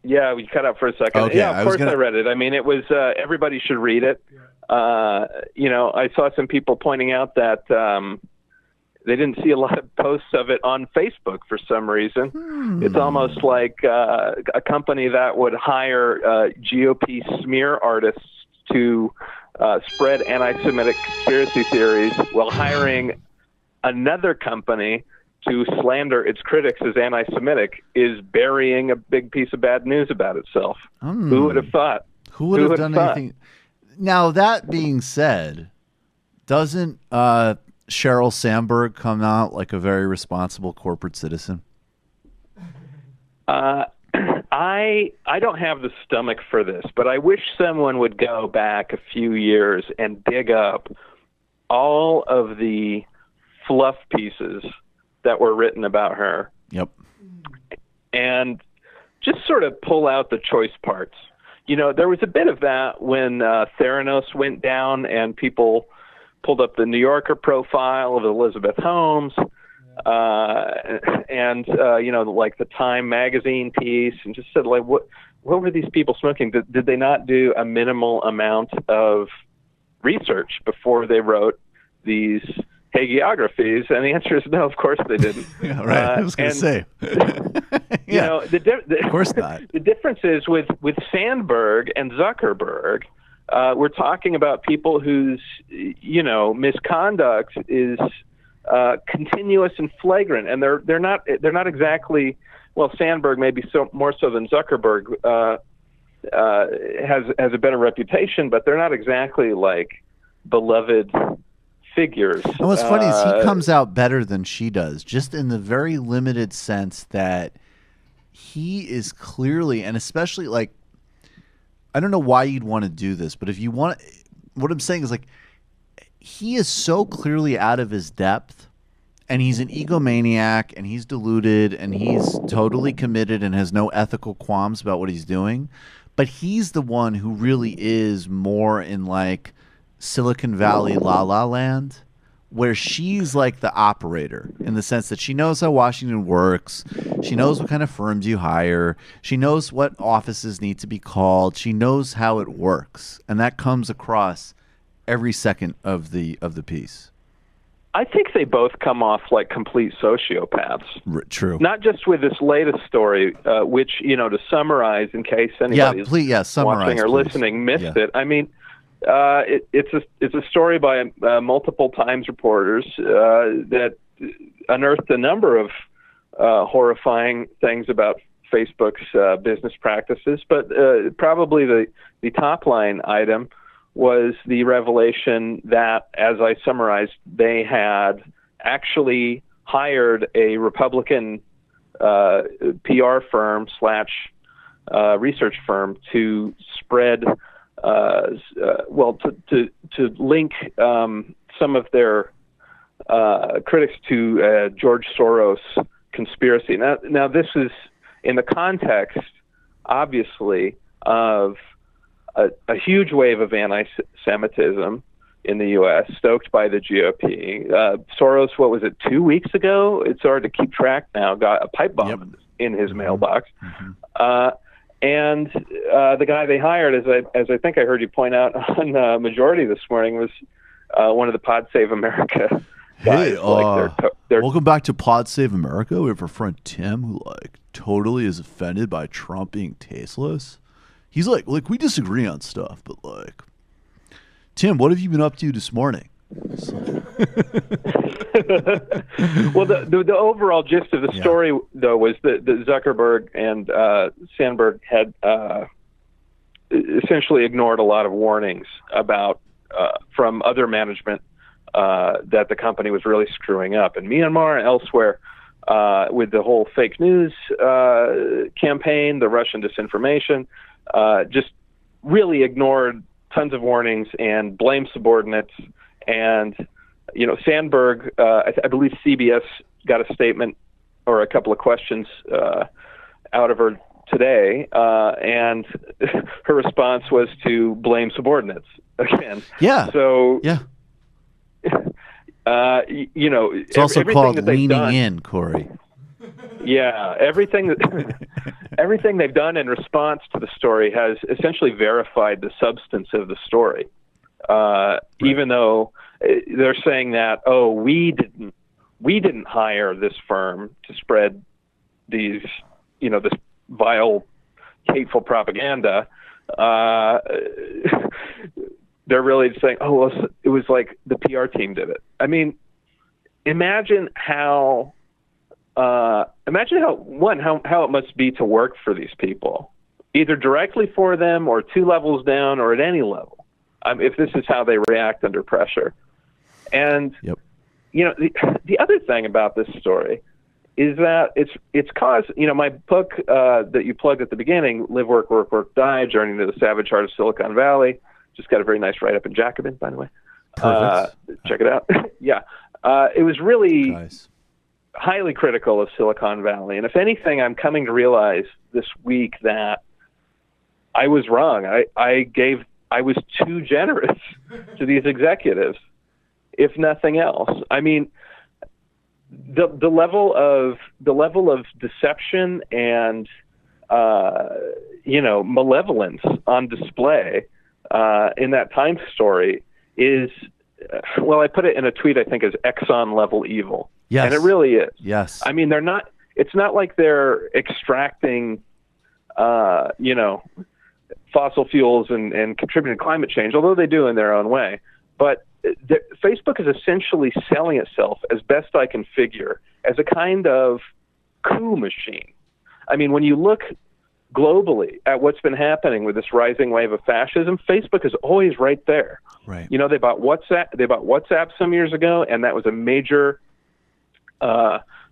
S13: Yeah, we cut out for a second.
S3: Okay,
S13: yeah, of course I read it. I mean, it was everybody should read it. I saw some people pointing out that they didn't see a lot of posts of it on Facebook for some reason. It's almost like a company that would hire GOP smear artists to spread anti-Semitic conspiracy theories while hiring another company to slander its critics as anti-Semitic is burying a big piece of bad news about itself. Who would have thought?
S3: Who would have done anything? Now, that being said, doesn't Sheryl Sandberg come out like a very responsible corporate citizen?
S13: I don't have the stomach for this, but I wish someone would go back a few years and dig up all of the fluff pieces that were written about her.
S3: Yep.
S13: And just sort of pull out the choice parts. You know, there was a bit of that when Theranos went down and people pulled up the New Yorker profile of Elizabeth Holmes. Like the Time magazine piece, and just said, like, what were these people smoking? Did they not do a minimal amount of research before they wrote these hagiographies? And the answer is no, of course they didn't.
S3: Yeah, right. I was going to say.
S13: Of course not. The difference is with Sandberg and Zuckerberg, we're talking about people whose, misconduct is continuous and flagrant, and they're not exactly, well, Sandberg maybe more so than Zuckerberg has a better reputation, but they're not exactly like beloved figures.
S3: And what's funny is he comes out better than she does, just in the very limited sense that he is clearly, and especially like, I don't know why you'd want to do this, but if you want, what I'm saying is like, he is so clearly out of his depth, and he's an egomaniac, and he's deluded, and he's totally committed and has no ethical qualms about what he's doing. But he's the one who really is more in like Silicon Valley La La Land, where she's like the operator in the sense that she knows how Washington works. She knows what kind of firms you hire. She knows what offices need to be called. She knows how it works. And that comes across every second of the piece.
S13: I think they both come off like complete sociopaths.
S3: True.
S13: Not just with this latest story, which, to summarize in case anybody's watching or listening missed it. I mean, it's a story by multiple Times reporters that unearthed a number of horrifying things about Facebook's business practices, but probably the top line item was the revelation that, as I summarized, they had actually hired a Republican PR firm / research firm to spread, to link some of their critics to George Soros conspiracy. Now this is in the context, obviously, of a huge wave of anti-Semitism in the U.S., stoked by the GOP. Soros, what was it, 2 weeks ago? It's hard to keep track now. Got a pipe bomb in his mailbox. And the guy they hired, as I think I heard you point out on Majority this morning, was one of the Pod Save America guys.
S3: Hey, welcome back to Pod Save America. We have our friend Tim, who totally is offended by Trump being tasteless. He's like we disagree on stuff, but Tim, what have you been up to this morning?
S13: Well, the overall gist of the story, though, was that Zuckerberg and Sandberg had essentially ignored a lot of warnings about from other management that the company was really screwing up in Myanmar and elsewhere with the whole fake news campaign, the Russian disinformation, just really ignored tons of warnings and blamed subordinates. And, Sandberg, I believe CBS got a statement or a couple of questions out of her today, and her response was to blame subordinates again.
S3: Yeah.
S13: So,
S3: yeah.
S13: It's
S3: also called leaning
S13: in,
S3: Corey.
S13: Yeah, everything they've done in response to the story has essentially verified the substance of the story. Right. Even though they're saying that, we didn't hire this firm to spread these, this vile, hateful propaganda. They're really saying, it was like the PR team did it. I mean, imagine how it must be to work for these people, either directly for them or 2 levels down or at any level. If this is how they react under pressure. And, the other thing about this story is that it's caused, my book that you plugged at the beginning, Live, Work, Work, Work, Die, Journey to the Savage Heart of Silicon Valley, just got a very nice write-up in Jacobin, by the way. Check it out. Yeah. It was really highly critical of Silicon Valley. And if anything, I'm coming to realize this week that I was wrong. I was too generous to these executives, if nothing else. I mean, the level of deception and malevolence on display in that Times story is, I put it in a tweet I think as Exxon level evil.
S3: Yes.
S13: And it really is.
S3: Yes.
S13: I mean, it's not like they're extracting fossil fuels and contributing to climate change, although they do in their own way. But Facebook is essentially selling itself, as best I can figure, as a kind of coup machine. I mean, when you look globally at what's been happening with this rising wave of fascism, Facebook is always right there.
S3: Right.
S13: They bought WhatsApp some years ago, and that was a major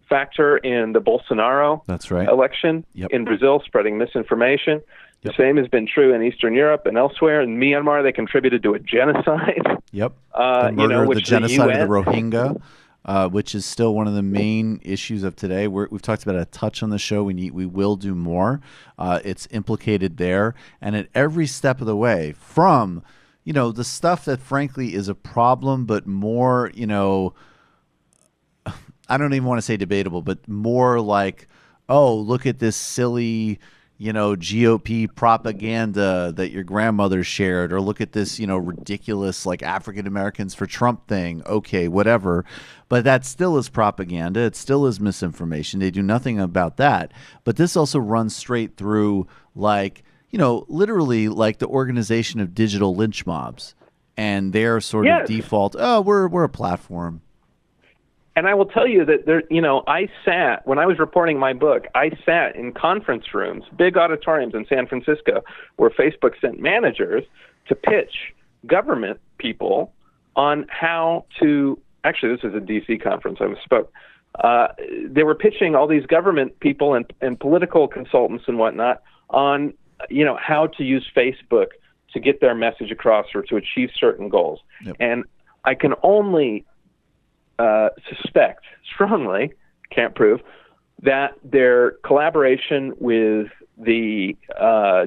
S13: factor in the Bolsonaro election in Brazil, spreading misinformation. The same has been true in Eastern Europe and elsewhere. In Myanmar, they contributed to a genocide.
S3: Yep. The murder, the genocide of the
S13: UN
S3: Rohingya, which is still one of the main issues of today. We've talked about it a touch on the show. We will do more. It's implicated there. And at every step of the way, from, the stuff that frankly is a problem, but more, I don't even want to say debatable, but more like, look at this silly, GOP propaganda that your grandmother shared, or look at this, ridiculous like African Americans for Trump thing. Okay, whatever. But that still is propaganda. It still is misinformation. They do nothing about that. But this also runs straight through like, literally like the organization of digital lynch mobs and their sort of default, we're a platform.
S13: And I will tell you that when I was reporting my book, I sat in conference rooms, big auditoriums in San Francisco, where Facebook sent managers to pitch government people on how to, actually this is a DC conference, I misspoke. They were pitching all these government people and political consultants and whatnot on, how to use Facebook to get their message across or to achieve certain goals. Yep. And I can only suspect strongly, can't prove, that their collaboration with the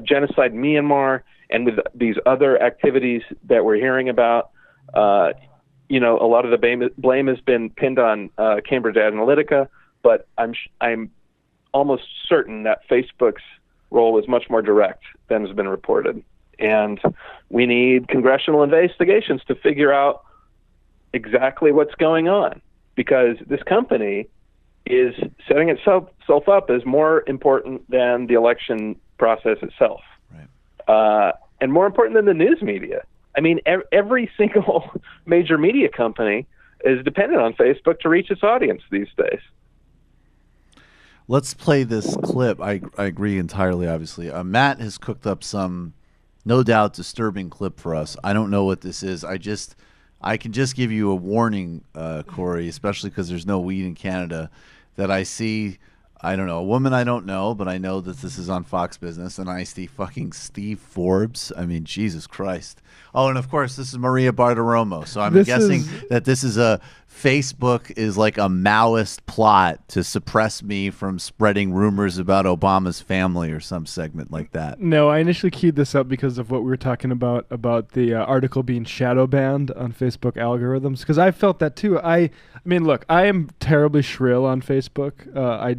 S13: genocide in Myanmar and with these other activities that we're hearing about, a lot of the blame has been pinned on Cambridge Analytica, but I'm almost certain that Facebook's role is much more direct than has been reported. And we need congressional investigations to figure out exactly what's going on, because this company is setting itself up as more important than the election process itself, and more important than the news media. I mean, every single major media company is dependent on Facebook to reach its audience these days.
S3: Let's play this clip. I agree entirely, obviously. Matt has cooked up some, no doubt, disturbing clip for us. I don't know what this is. I can just give you a warning, Corey, especially because there's no weed in Canada, that I see, I don't know, a woman I don't know, but I know that this is on Fox Business, and I see fucking Steve Forbes. I mean, Jesus Christ. Oh, and of course, this is Maria Bartiromo. So I'm guessing that this is Facebook is like a Maoist plot to suppress me from spreading rumors about Obama's family or some segment like that.
S4: No, I initially keyed this up because of what we were talking about the article being shadow banned on Facebook algorithms, because I felt that too. I mean, look, I am terribly shrill on Facebook. I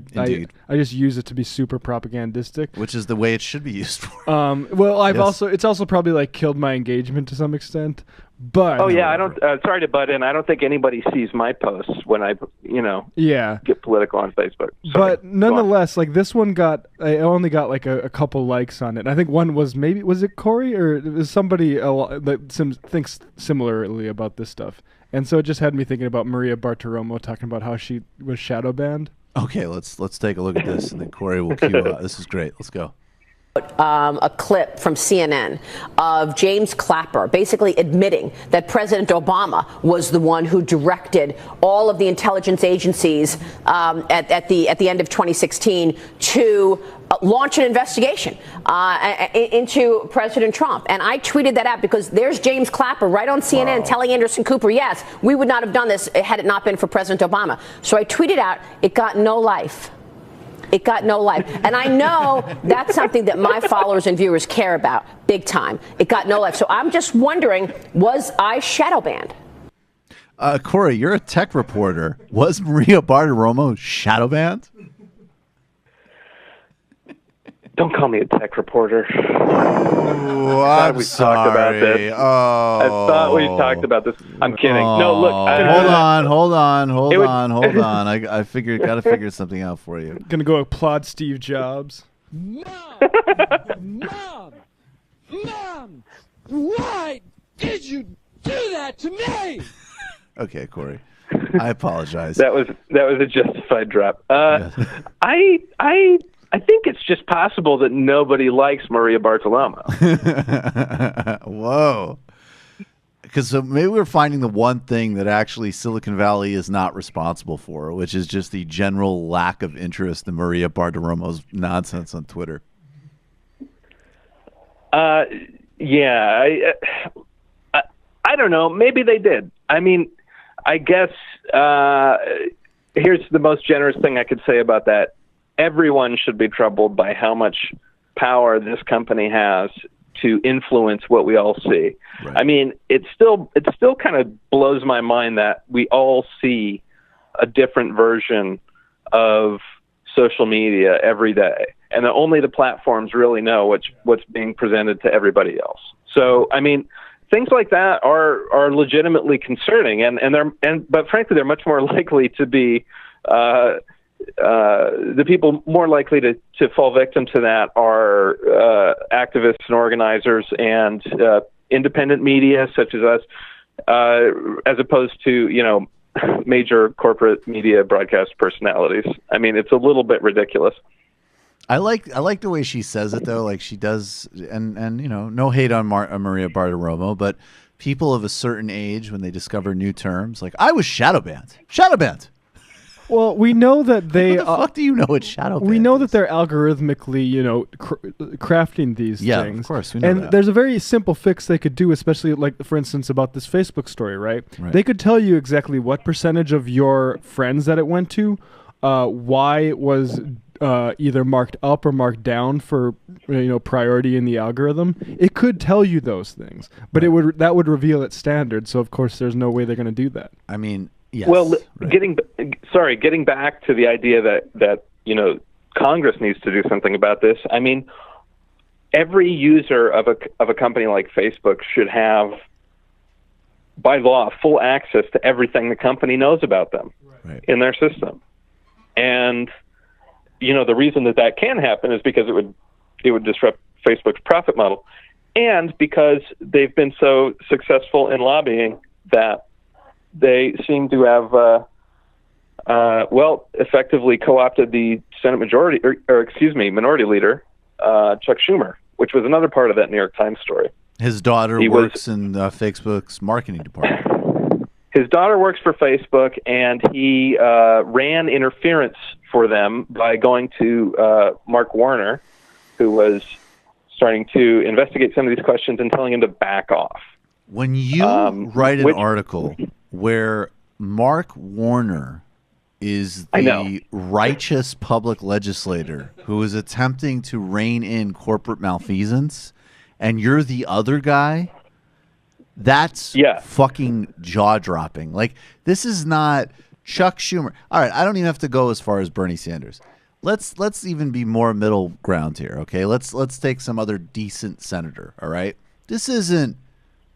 S4: just use it to be super propagandistic,
S3: which is the way it should be used for.
S4: Well, it's also probably like killed my engagement to some extent. But
S13: I don't. Sorry to butt in. I don't think anybody sees my posts when I, get political on Facebook. Sorry.
S4: But nonetheless, like this one I only got like a couple likes on it. I think one was was it Corey or was somebody that thinks similarly about this stuff, and so it just had me thinking about Maria Bartiromo talking about how she was shadow banned.
S3: Okay, let's take a look at this, and then Corey will cue up. This is great. Let's go.
S14: A clip from CNN of James Clapper basically admitting that President Obama was the one who directed all of the intelligence agencies at the end of 2016 to launch an investigation into President Trump. And I tweeted that out because there's James Clapper right on CNN telling Anderson Cooper, yes, we would not have done this had it not been for President Obama. So I tweeted out, it got no life. It got no life. And I know that's something that my followers and viewers care about big time. It got no life. So I'm just wondering, was I shadow banned?
S3: Corey, you're a tech reporter. Was Maria Bartiromo shadow banned?
S13: Don't call me a tech reporter.
S3: Oh, I'm sorry.
S13: Talked about this.
S3: Oh.
S13: I thought we talked about this. I'm kidding. No, look.
S3: Hold on. I gotta figure something out for you.
S4: Gonna go applaud Steve Jobs.
S15: Mom, why did you do that to me?
S3: Okay, Corey. I apologize.
S13: That was a justified drop. I think it's just possible that nobody likes Maria Bartiromo.
S3: Whoa. Because maybe we're finding the one thing that actually Silicon Valley is not responsible for, which is just the general lack of interest in Maria Bartiromo's nonsense on Twitter.
S13: Yeah. I don't know. Maybe they did. I mean, I guess here's the most generous thing I could say about that. Everyone should be troubled by how much power this company has to influence what we all see. Right. I mean, it still kind of blows my mind that we all see a different version of social media every day, and that only the platforms really know what's being presented to everybody else. So, I mean, things like that are legitimately concerning, but frankly, they're much more likely to be. The people more likely to fall victim to that are activists and organizers and independent media such as us, as opposed to major corporate media broadcast personalities. I mean, it's a little bit ridiculous.
S3: I like the way she says it though, like she does, and no hate on Maria Bartiromo, but people of a certain age when they discover new terms, like I was shadow banned.
S4: Well, we know that they.
S3: What the fuck do you know what shadow ban
S4: We know that they're algorithmically, crafting these things.
S3: Yeah, of course, we know
S4: and
S3: that.
S4: There's a very simple fix they could do, especially like, for instance, about this Facebook story, right? They could tell you exactly what percentage of your friends that it went to, why it was either marked up or marked down for priority in the algorithm. It could tell you those things, but that would reveal its standard. So of course, there's no way they're going to do that.
S3: I mean. Yes,
S13: well, getting back to the idea that Congress needs to do something about this. I mean, every user of a company like Facebook should have, by law, full access to everything the company knows about them in their system. And the reason that can happen is because it would disrupt Facebook's profit model, and because they've been so successful in lobbying that they seem to have, effectively co-opted the Senate minority leader, Chuck Schumer, which was another part of that New York Times story.
S3: His daughter works in Facebook's marketing department.
S13: his daughter works for Facebook, and he ran interference for them by going to Mark Warner, who was starting to investigate some of these questions and telling him to back off.
S3: When you write an article where Mark Warner is the righteous public legislator who is attempting to rein in corporate malfeasance, and you're the other guy, that's fucking jaw-dropping. Like, this is not Chuck Schumer. All right, I don't even have to go as far as Bernie Sanders. Let's even be more middle ground here, okay? Let's take some other decent senator, all right? This isn't,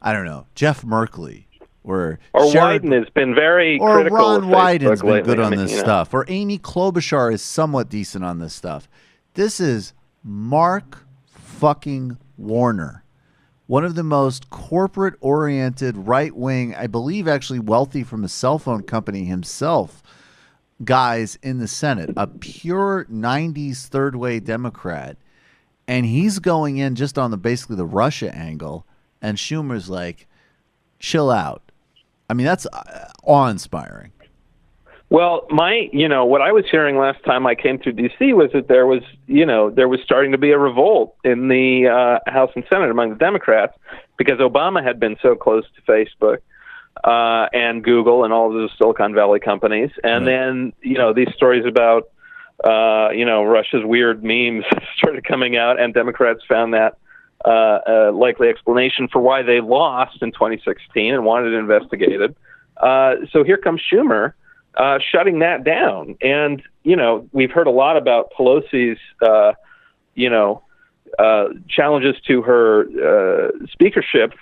S3: I don't know, Jeff Merkley or
S13: Wyden has been very critical.
S3: Or Ron Wyden's been
S13: lately.
S3: good on this stuff. Or Amy Klobuchar is somewhat decent on this stuff. This is Mark fucking Warner, one of the most corporate-oriented, right-wing, I believe actually wealthy from a cell phone company himself, guys in the Senate, a pure 90s third-way Democrat, and he's going in just on basically the Russia angle, and Schumer's like, chill out. I mean, that's awe-inspiring.
S13: Well, what I was hearing last time I came through D.C. was that there was starting to be a revolt in the House and Senate among the Democrats because Obama had been so close to Facebook and Google and all of those Silicon Valley companies. And then, these stories about, Russia's weird memes started coming out, and Democrats found that a likely explanation for why they lost in 2016 and wanted it investigated. So here comes Schumer shutting that down. And, we've heard a lot about Pelosi's, challenges to her speakership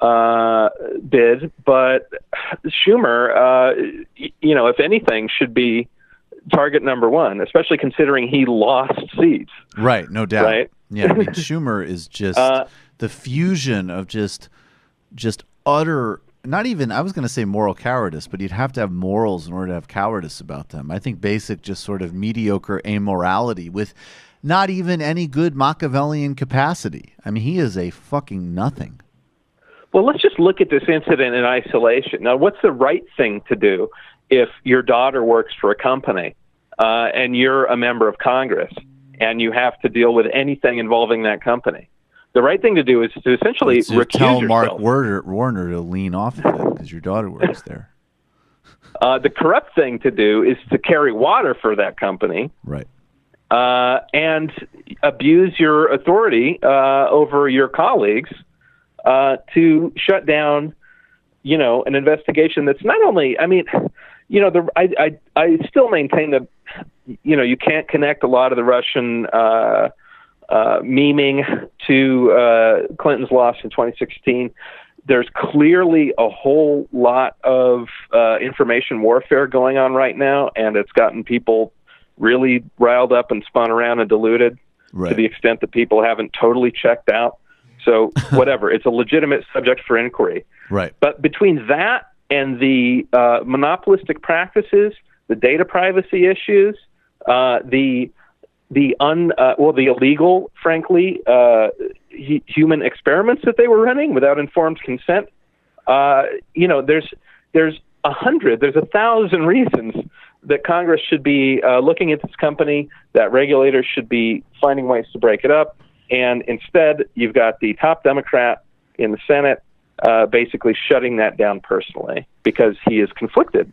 S13: bid. But Schumer, if anything, should be target number one, especially considering he lost seats.
S3: Right, no doubt.
S13: Right?
S3: Yeah, I mean, Schumer is just the fusion of just utter, not even, I was going to say moral cowardice, but you'd have to have morals in order to have cowardice about them. I think basic, just sort of mediocre amorality with not even any good Machiavellian capacity. I mean, he is a fucking nothing.
S13: Well, let's just look at this incident in isolation. Now, what's the right thing to do if your daughter works for a company and you're a member of Congress and you have to deal with anything involving that company? The right thing to do is to essentially recuse
S3: tell
S13: yourself.
S3: Mark Warner to lean off of it because your daughter works there.
S13: The corrupt thing to do is to carry water for that company.
S3: Right.
S13: And abuse your authority over your colleagues to shut down, an investigation that's not only, I mean, I still maintain that, you can't connect a lot of the Russian memeing to Clinton's loss in 2016. There's clearly a whole lot of information warfare going on right now, and it's gotten people really riled up and spun around and deluded to the extent that people haven't totally checked out. So whatever, it's a legitimate subject for inquiry.
S3: Right.
S13: But between that and the monopolistic practices, the data privacy issues, the illegal, frankly, human experiments that they were running without informed consent, there's 1,000 reasons that Congress should be looking at this company, that regulators should be finding ways to break it up. And instead, you've got the top Democrat in the Senate basically shutting that down personally because he is conflicted.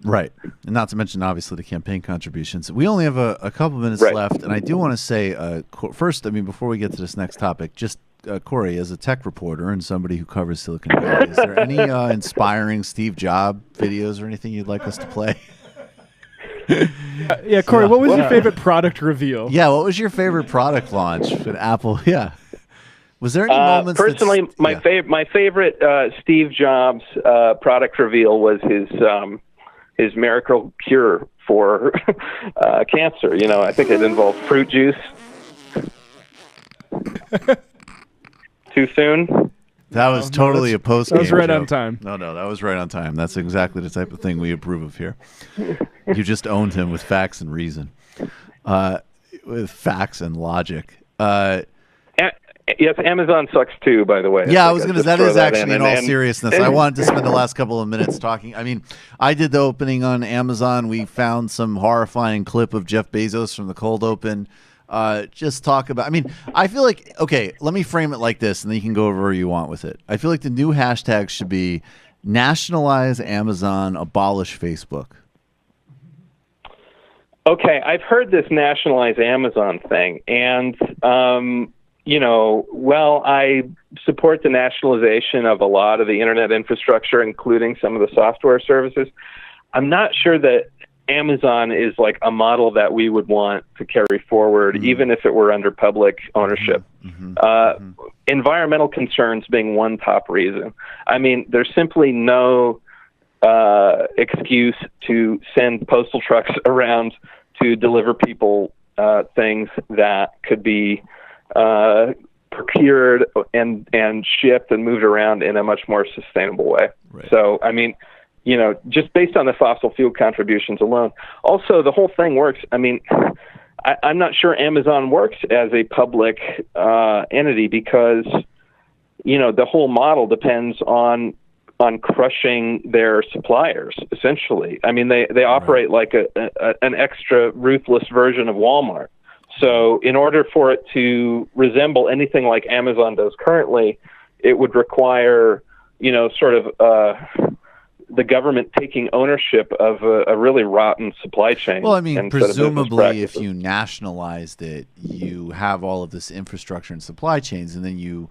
S3: Right. And not to mention, obviously, the campaign contributions. We only have a couple minutes left. And I do want to say, first, I mean, before we get to this next topic, just Corey, as a tech reporter and somebody who covers Silicon Valley, is there any inspiring Steve Jobs videos or anything you'd like us to play?
S4: Yeah, Corey, what was your favorite product reveal?
S3: Yeah, what was your favorite product launch with Apple? Yeah. Was there any moments?
S13: Personally, my favorite Steve Jobs product reveal was his miracle cure for cancer. I think it involved fruit juice. Too soon?
S3: That was totally a post-game
S4: That was right
S3: joke.
S4: on time.
S3: No, that was right on time. That's exactly the type of thing we approve of here. You just owned him with facts and reason, with facts and logic.
S13: And Yes, Amazon sucks too, by the way.
S3: Yeah, I was going to. That is actually, in all
S13: and
S3: seriousness, I wanted to spend the last couple of minutes talking. I mean, I did the opening on Amazon. We found some horrifying clip of Jeff Bezos from the cold open. Just talk about. I mean, I feel like, okay, let me frame it like this, and then you can go wherever you want with it. I feel like the new hashtag should be nationalize Amazon, abolish Facebook.
S13: Okay, I've heard this nationalize Amazon thing, and I support the nationalization of a lot of the internet infrastructure, including some of the software services. I'm not sure that Amazon is like a model that we would want to carry forward, even if it were under public ownership. Environmental concerns being one top reason. I mean, there's simply no excuse to send postal trucks around to deliver people things that could be procured and shipped and moved around in a much more sustainable way. Right. So, I mean, just based on the fossil fuel contributions alone. Also, the whole thing works. I mean, I'm not sure Amazon works as a public entity because, the whole model depends on crushing their suppliers, essentially. I mean, they operate like an extra ruthless version of Walmart. So in order for it to resemble anything like Amazon does currently, it would require, the government taking ownership of a really rotten supply chain.
S3: Well, I mean, presumably if you nationalized it, you have all of this infrastructure and supply chains, and then you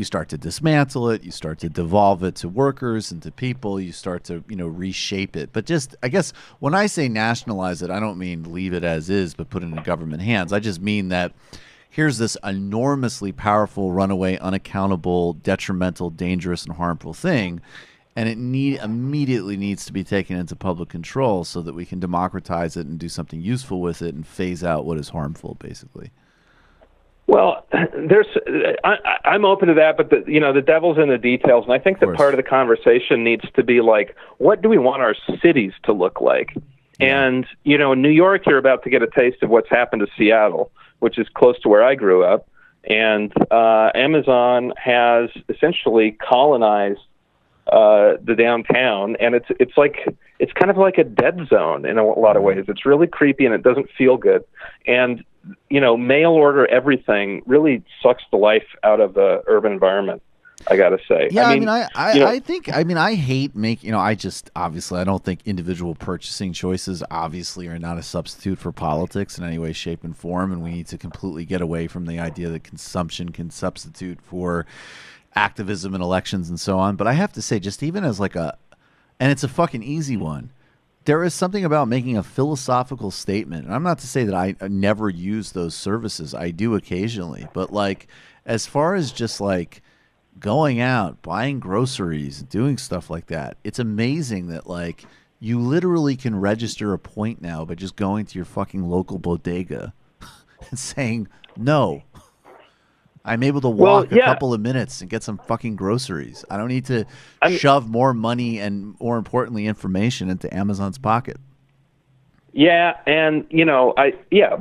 S3: start to dismantle it, you start to devolve it to workers and to people, you start to, reshape it. But just, I guess, when I say nationalize it, I don't mean leave it as is, but put it in government hands. I just mean that here's this enormously powerful, runaway, unaccountable, detrimental, dangerous, and harmful thing, and it immediately needs to be taken into public control so that we can democratize it and do something useful with it and phase out what is harmful, basically.
S13: Well, I'm open to that, but the devil's in the details, and I think that part of the conversation needs to be like, what do we want our cities to look like? And in New York, you're about to get a taste of what's happened to Seattle, which is close to where I grew up, and Amazon has essentially colonized the downtown, and it's kind of like a dead zone in a lot of ways. It's really creepy, and it doesn't feel good, and mail order everything really sucks the life out of the urban environment, I gotta say.
S3: Yeah, I hate making, I don't think individual purchasing choices obviously are not a substitute for politics in any way, shape, and form, and we need to completely get away from the idea that consumption can substitute for activism and elections and so on. But I have to say, just even as and it's a fucking easy one, there is something about making a philosophical statement. And I'm not to say that I never use those services. I do occasionally. But as far as just going out, buying groceries, doing stuff like that, it's amazing that you literally can register a point now by just going to your fucking local bodega and saying, no, I'm able to walk a couple of minutes and get some fucking groceries. I don't need to shove more money and, more importantly, information into Amazon's pocket.
S13: Yeah, and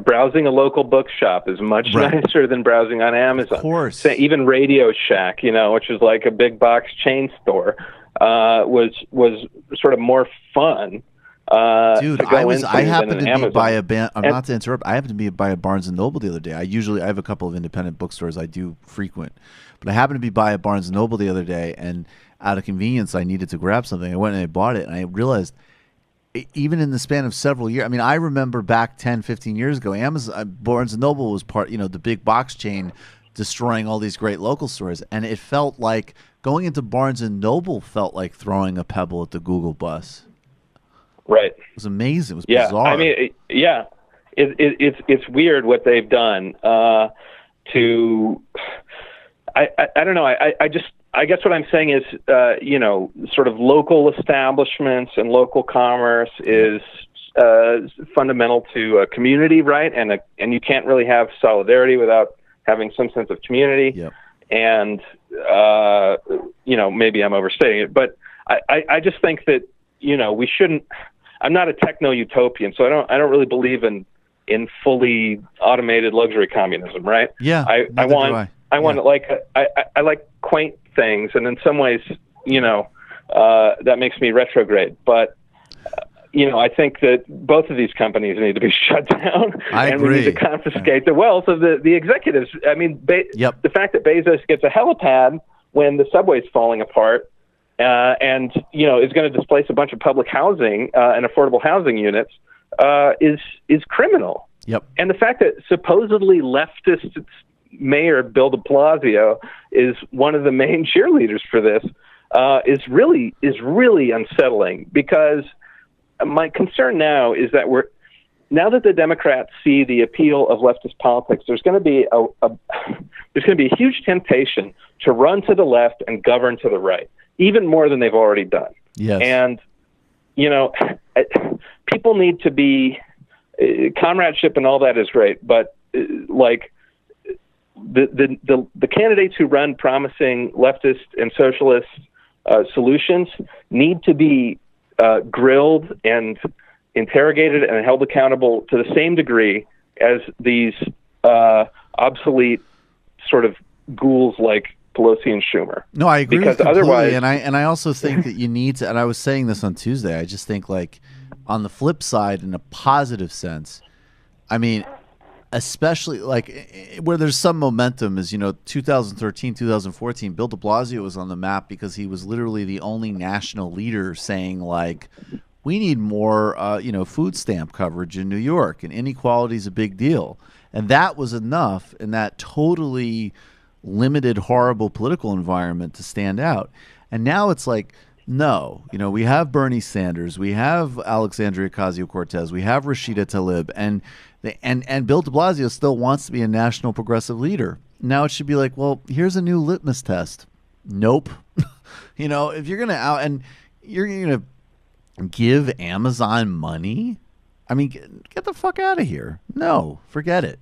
S13: browsing a local bookshop is much nicer than browsing on Amazon. Of
S3: course.
S13: Even Radio Shack, which is like a big box chain store, was sort of more fun.
S3: Dude, I happened to be by not to interrupt. I happened to be by a Barnes and Noble the other day. I have a couple of independent bookstores I do frequent, but I happened to be by a Barnes and Noble the other day, and out of convenience, I needed to grab something. I went and I bought it, and I realized, even in the span of several years, I mean, I remember back 10, 15 years ago, Barnes and Noble was part, the big box chain destroying all these great local stores, and it felt like going into Barnes and Noble felt like throwing a pebble at the Google bus.
S13: Right.
S3: It was amazing. It was bizarre.
S13: I mean, it's weird what they've done I don't know. I guess what I'm saying is, sort of local establishments and local commerce is fundamental to a community, right? And you can't really have solidarity without having some sense of community.
S3: Yep.
S13: And maybe I'm overstating it, but I just think that we shouldn't. I'm not a techno-utopian, so I don't really believe in fully automated luxury communism, right?
S3: Yeah,
S13: I want I want to like I like quaint things, and in some ways, that makes me retrograde. But I think that both of these companies need to be shut down, and we need to confiscate the wealth of the executives. I mean, the fact that Bezos gets a helipad when the subway's falling apart, and is going to displace a bunch of public housing and affordable housing units, is criminal.
S3: Yep.
S13: And the fact that supposedly leftist Mayor Bill de Blasio is one of the main cheerleaders for this is really unsettling, because my concern now is that now that the Democrats see the appeal of leftist politics, there's going to be a huge temptation to run to the left and govern to the right, even more than they've already done.
S3: Yes.
S13: And people need to be comradeship and all that is great, but like the candidates who run promising leftist and socialist solutions need to be grilled and interrogated and held accountable to the same degree as these obsolete sort of ghouls like Pelosi and Schumer.
S3: No, I agree
S13: because
S3: with completely,
S13: otherwise,
S3: and I also think that you need to. And I was saying this on Tuesday. I just think, like, on the flip side, in a positive sense, I mean, especially like where there's some momentum is 2013, 2014. Bill de Blasio was on the map because he was literally the only national leader saying, like, we need more food stamp coverage in New York, and inequality is a big deal. And that was enough in that totally limited, horrible political environment to stand out. And now it's like, no, we have Bernie Sanders, we have Alexandria Ocasio-Cortez, we have Rashida Tlaib, and Bill de Blasio still wants to be a national progressive leader. Now it should be like, well, here's a new litmus test. Nope. If you're gonna give Amazon money, I mean, get the fuck out of here. No, forget it.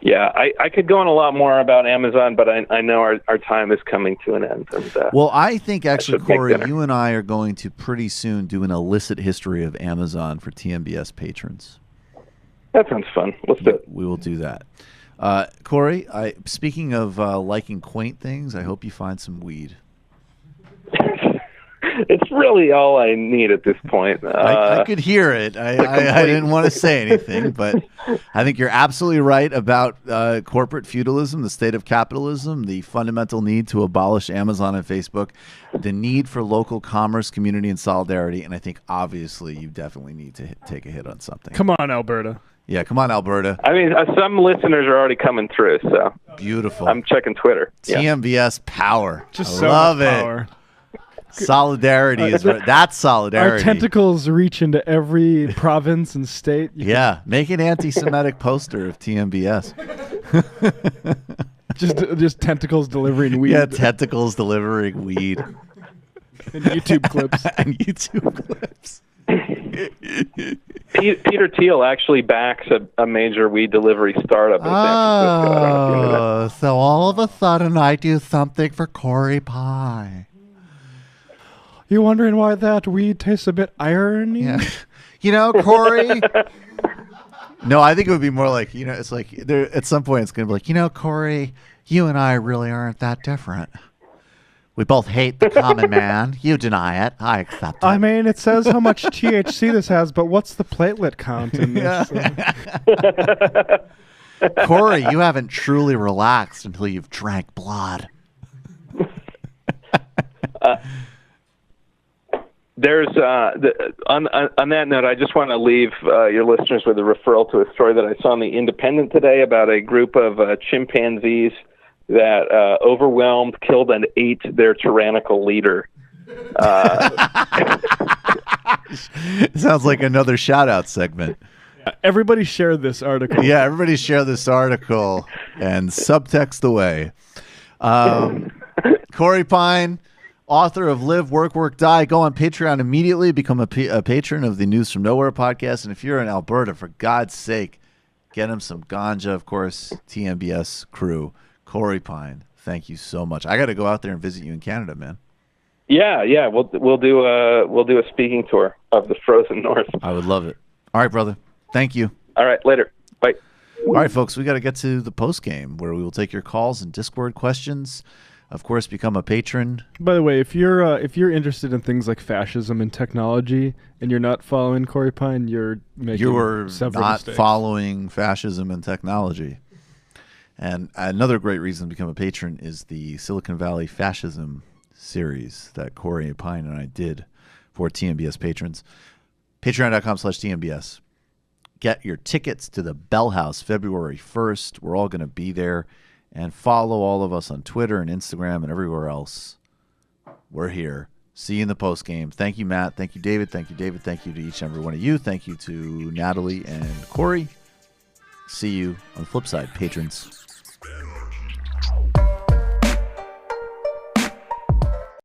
S13: Yeah, I could go on a lot more about Amazon, but I know our time is coming to an end. And,
S3: well, I think actually, Corey, you and I are going to pretty soon do an illicit history of Amazon for TMBS patrons.
S13: That sounds fun. Let's do it.
S3: We will do that. Corey, speaking of liking quaint things, I hope you find some weed.
S13: It's really all I need at this point.
S3: I could hear it. I didn't want to say anything, but I think you're absolutely right about corporate feudalism, the state of capitalism, the fundamental need to abolish Amazon and Facebook, the need for local commerce, community, and solidarity. And I think, obviously, you definitely need to take a hit on something.
S4: Come on, Alberta.
S3: Yeah, come on, Alberta.
S13: I mean, some listeners are already coming through, so.
S3: Beautiful.
S13: I'm checking Twitter.
S3: TMBS power.
S4: Just
S3: I love it.
S4: Power.
S3: Solidarity is that's solidarity.
S4: Our tentacles reach into every province and state.
S3: Yeah, make an anti-Semitic poster of TMBS.
S4: just tentacles delivering weed.
S3: Yeah, tentacles delivering weed.
S4: And YouTube clips.
S3: And YouTube clips.
S13: Peter Thiel actually backs a major weed delivery startup in San Francisco.
S3: So all of a sudden I do something for Corey Pein.
S4: You wondering why that weed tastes a bit irony?
S3: Yeah. Corey. No, I think it would be more like, it's like there at some point it's going to be like, Corey, you and I really aren't that different. We both hate the common man. You deny it. I accept it.
S4: I mean, it says how much THC this has, but what's the platelet count in this?
S3: Corey, you haven't truly relaxed until you've drank blood.
S13: There's on that note, I just want to leave your listeners with a referral to a story that I saw in the Independent today about a group of chimpanzees that overwhelmed, killed, and ate their tyrannical leader.
S3: Sounds like another shout-out segment.
S4: Everybody share this article.
S3: Yeah, everybody share this article and subtext away. Corey Pein, author of Live, Work, Work, Die. Go on Patreon immediately. Become a patron of the News from Nowhere podcast. And if you're in Alberta, for God's sake, get him some ganja. Of course, TMBS crew. Corey Pein, thank you so much. I got to go out there and visit you in Canada, man.
S13: Yeah. We'll do a speaking tour of the frozen north.
S3: I would love it. All right, brother. Thank you.
S13: All right, later. Bye.
S3: All right, folks, we got to get to the post game where we will take your calls and Discord questions. Of course, become a patron.
S4: By the way, if you're interested in things like fascism and technology, and you're not following Corey Pein, you're several
S3: not
S4: mistakes.
S3: Following fascism and technology. And another great reason to become a patron is the Silicon Valley Fascism series that Corey Pein and I did for TMBS patrons. Patreon.com/TMBS. Get your tickets to the Bell House February 1st. We're all going to be there. And follow all of us on Twitter and Instagram and everywhere else. We're here. See you in the post game. Thank you, Matt. Thank you, David. Thank you, David. Thank you to each and every one of you. Thank you to Natalie and Corey. See you on the flip side, patrons.